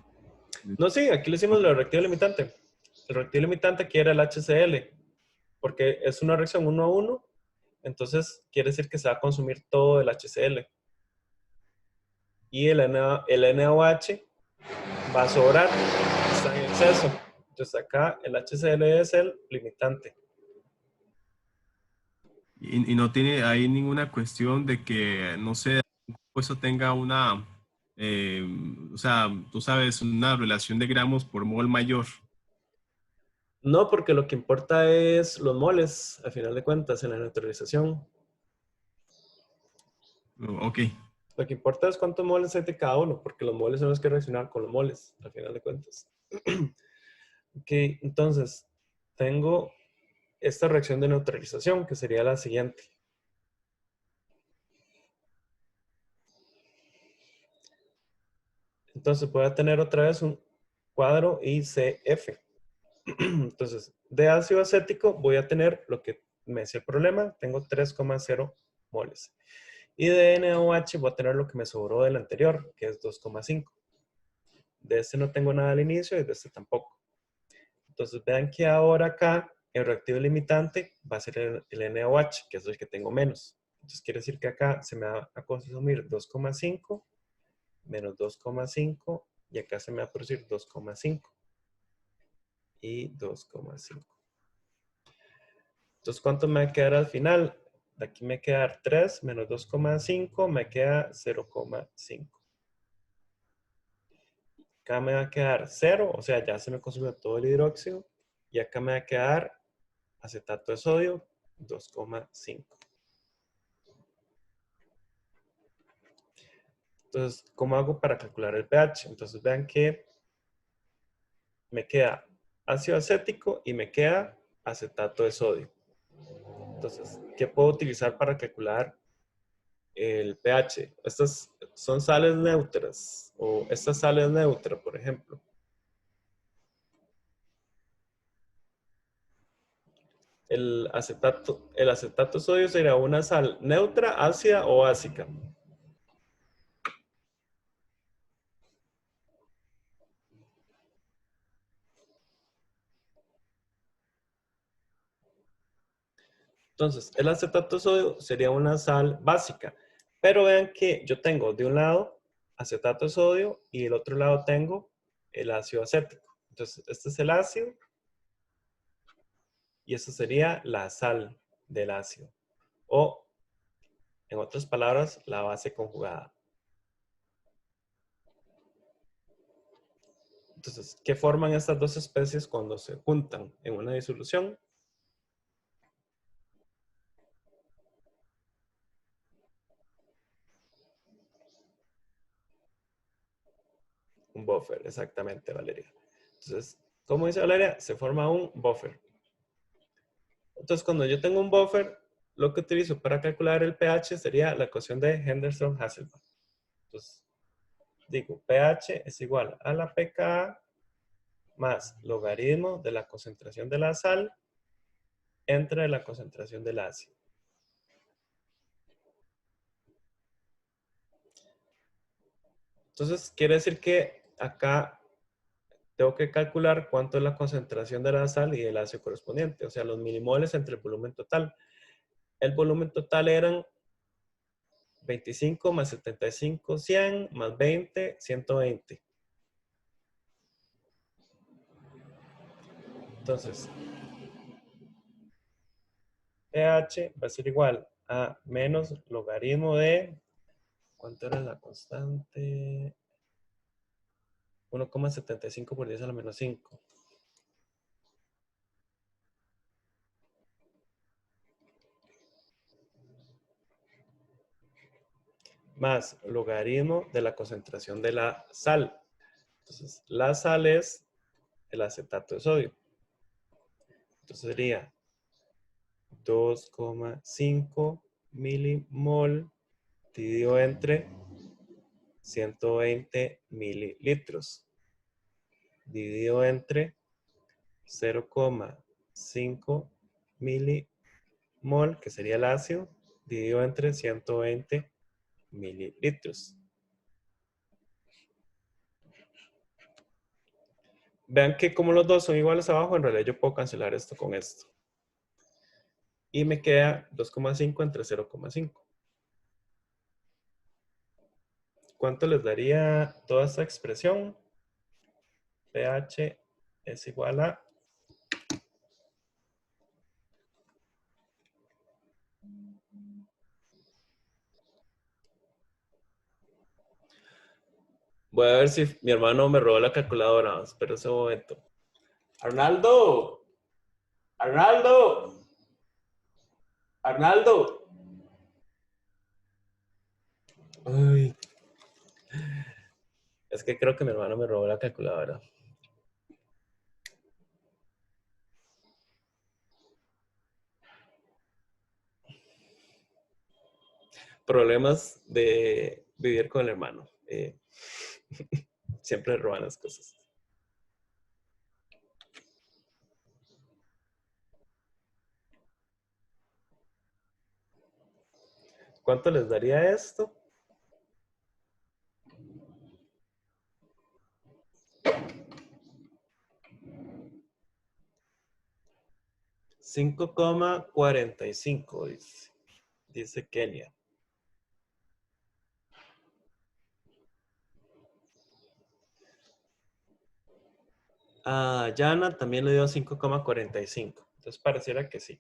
No, sí, aquí le hicimos el reactivo limitante. El reactivo limitante aquí era el HCl, porque es una reacción 1 a 1, entonces quiere decir que se va a consumir todo el HCl. Y el NaOH va a sobrar, está en exceso. Entonces acá el HCl es el limitante. Y no tiene ahí ninguna cuestión de que, no sé, eso tenga una, eh, o sea, tú sabes, una relación de gramos por mol mayor. No, porque lo que importa es los moles, al final de cuentas, en la neutralización. Ok. Lo que importa es cuántos moles hay de cada uno, porque los moles son los que reaccionan con los moles, al final de cuentas. Ok, entonces, tengo esta reacción de neutralización, que sería la siguiente. Entonces, voy a tener otra vez un cuadro ICF. Entonces, de ácido acético voy a tener lo que me decía el problema, tengo 3,0 moles. Y de NaOH voy a tener lo que me sobró del anterior, que es 2,5. De este no tengo nada al inicio y de este tampoco. Entonces, vean que ahora acá el reactivo limitante va a ser el NaOH, que es el que tengo menos. Entonces, quiere decir que acá se me va a consumir 2,5 menos 2,5 y acá se me va a producir 2,5. y 2,5. Entonces, ¿cuánto me va a quedar al final? De aquí me queda 3 menos 2,5, me queda 0,5. Acá me va a quedar 0, o sea, ya se me consumió todo el hidróxido. Y acá me va a quedar acetato de sodio, 2,5. Entonces, ¿cómo hago para calcular el pH? Entonces, vean que me queda ácido acético y me queda acetato de sodio. Entonces, ¿qué puedo utilizar para calcular el pH? Estas son sales neutras o esta sal es neutra, por ejemplo. El acetato de sodio sería una sal neutra, ácida o básica. Entonces, el acetato de sodio sería una sal básica. Pero vean que yo tengo de un lado acetato de sodio y del otro lado tengo el ácido acético. Entonces, este es el ácido y esta sería la sal del ácido. O, en otras palabras, la base conjugada. Entonces, ¿qué forman estas dos especies cuando se juntan en una disolución? Un buffer, exactamente, Valeria. Entonces, ¿cómo dice Valeria? Se forma un buffer. Entonces, cuando yo tengo un buffer, lo que utilizo para calcular el pH sería la ecuación de Henderson-Hasselbalch. Entonces, digo, pH es igual a la pKa más logaritmo de la concentración de la sal entre la concentración del ácido. Entonces, quiere decir que acá tengo que calcular cuánto es la concentración de la sal y del ácido correspondiente, o sea, los milimoles entre el volumen total. El volumen total eran 25 más 75, 100, más 20, 120. Entonces, pH va a ser igual a menos logaritmo de, ¿cuánto era la constante? 1,75 por 10 a la menos 5. Más logaritmo de la concentración de la sal. Entonces, la sal es el acetato de sodio. Entonces sería 2,5 milimol dividido entre 120 mililitros. Dividido entre 0,5 milimol, que sería el ácido, dividido entre 120 mililitros. Vean que como los dos son iguales abajo, en realidad yo puedo cancelar esto con esto. Y me queda 2,5 entre 0,5. ¿Cuánto les daría toda esta expresión? pH es igual a... Voy a ver si mi hermano me robó la calculadora. Espera un momento. Arnaldo. Arnaldo. Arnaldo. Ay, es que creo que mi hermano me robó la calculadora. Problemas de vivir con el hermano. Siempre roban las cosas. ¿Cuánto les daría esto? 5,45 dice Kenia. A Yana también le dio 5,45. Entonces pareciera que sí.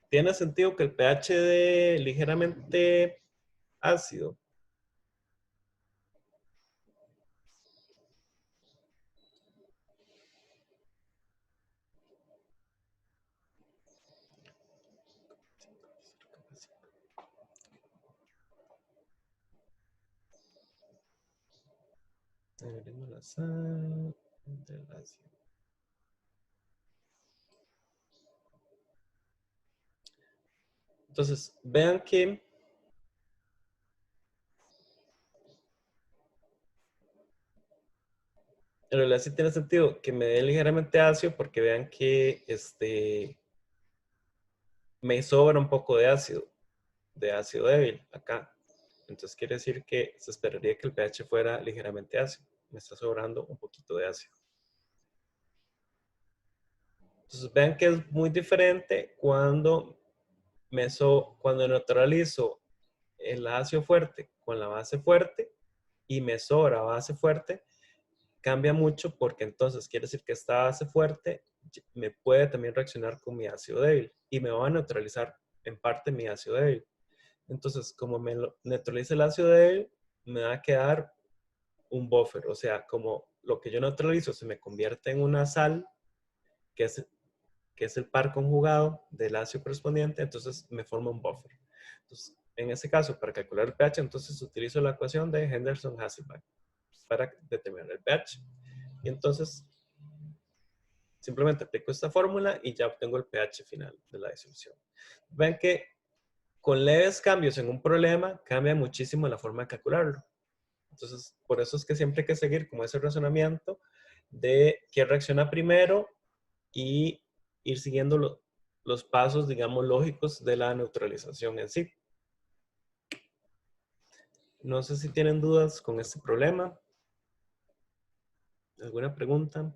¿Tiene sentido que el pH de ligeramente ácido? Agreguemos la sal del ácido. Entonces, vean que en realidad sí tiene sentido que me dé ligeramente ácido porque vean que me sobra un poco de ácido débil acá. Entonces quiere decir que se esperaría que el pH fuera ligeramente ácido. Me está sobrando un poquito de ácido. Entonces vean que es muy diferente cuando cuando neutralizo el ácido fuerte con la base fuerte y me sobra base fuerte, cambia mucho porque entonces quiere decir que esta base fuerte me puede también reaccionar con mi ácido débil y me va a neutralizar en parte mi ácido débil. Entonces, como me neutraliza el ácido débil, me va a quedar un buffer. O sea, como lo que yo neutralizo se me convierte en una sal, que es el par conjugado del ácido correspondiente, entonces me forma un buffer. Entonces, en ese caso, para calcular el pH, entonces utilizo la ecuación de Henderson-Hasselbalch para determinar el pH. Y entonces, simplemente aplico esta fórmula y ya obtengo el pH final de la disolución. Ven que con leves cambios en un problema, cambia muchísimo la forma de calcularlo. Entonces, por eso es que siempre hay que seguir como ese razonamiento de qué reacciona primero y ir siguiendo los pasos, digamos, lógicos de la neutralización en sí. No sé si tienen dudas con este problema. ¿Alguna pregunta?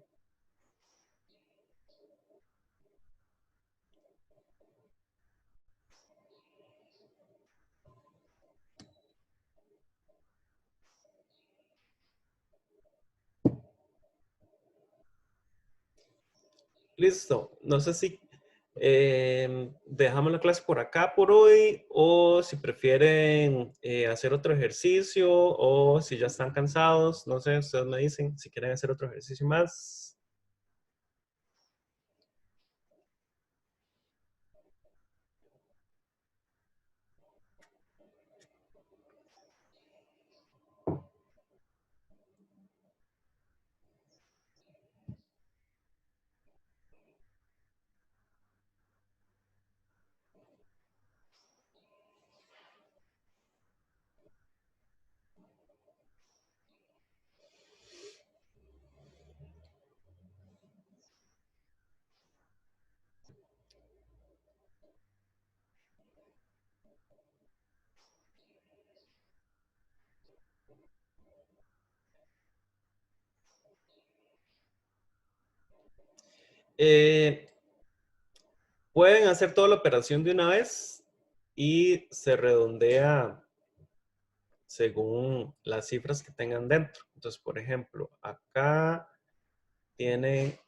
Listo. No sé si dejamos la clase por acá por hoy o si prefieren hacer otro ejercicio o si ya están cansados. No sé, ustedes me dicen si quieren hacer otro ejercicio más. Pueden hacer toda la operación de una vez y se redondea según las cifras que tengan dentro. Entonces, por ejemplo, acá tienen,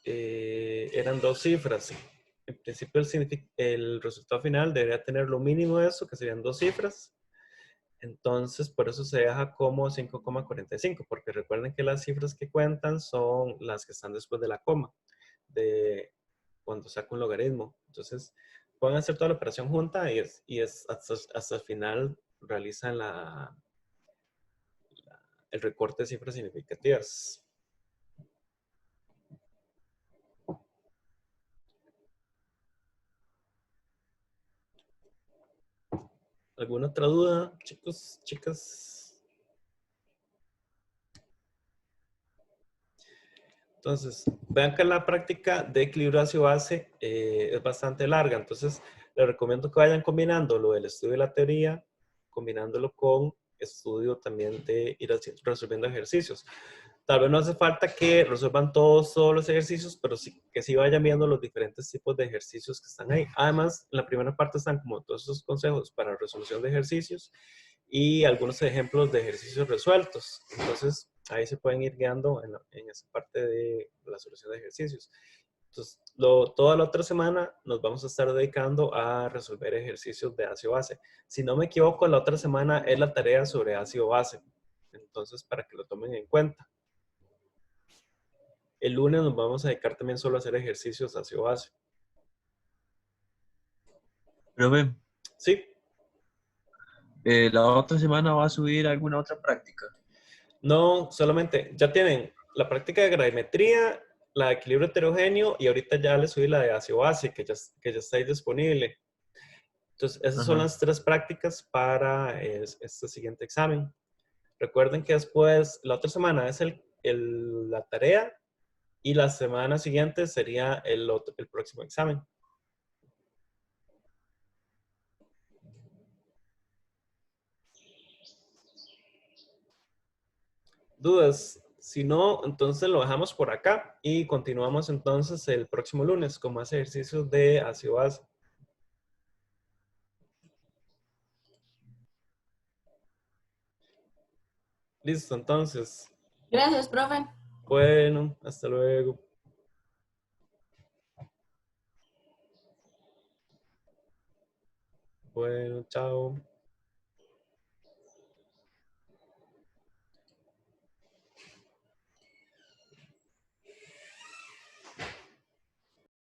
eran 2 cifras. En principio, el resultado final debería tener lo mínimo de eso, que serían 2 cifras. Entonces, por eso se deja como 5,45, porque recuerden que las cifras que cuentan son las que están después de la coma, de cuando saco un logaritmo. Entonces, pueden hacer toda la operación junta y hasta el final realizan el recorte de cifras significativas. ¿Alguna otra duda, chicos, chicas? Entonces, vean que la práctica de equilibrio ácido-base es bastante larga. Entonces, les recomiendo que vayan combinando lo del estudio de la teoría, combinándolo con estudio también de ir resolviendo ejercicios. Tal vez no hace falta que resuelvan todos los ejercicios, pero sí que sí vayan viendo los diferentes tipos de ejercicios que están ahí. Además, en la primera parte están como todos esos consejos para resolución de ejercicios y algunos ejemplos de ejercicios resueltos. Entonces, ahí se pueden ir guiando en esa parte de la solución de ejercicios. Entonces, toda la otra semana nos vamos a estar dedicando a resolver ejercicios de ácido-base. Si no me equivoco, la otra semana es la tarea sobre ácido-base. Entonces, para que lo tomen en cuenta. El lunes nos vamos a dedicar también solo a hacer ejercicios ácido-base. Profe, Sí, la otra semana va a subir alguna otra práctica. no solamente, ya tienen la práctica de gravimetría, la de equilibrio heterogéneo y ahorita ya les subí la de ácido-base que ya está ahí disponible. Entonces, esas son Ajá. las 3 prácticas para este siguiente examen. Recuerden que después, la otra semana es la tarea y la semana siguiente sería el próximo examen. ¿Dudas? Si no, entonces lo dejamos por acá y continuamos entonces el próximo lunes con más ejercicios de ácido-base. Listo, entonces. Gracias, profe. Bueno, hasta luego. Bueno, chao.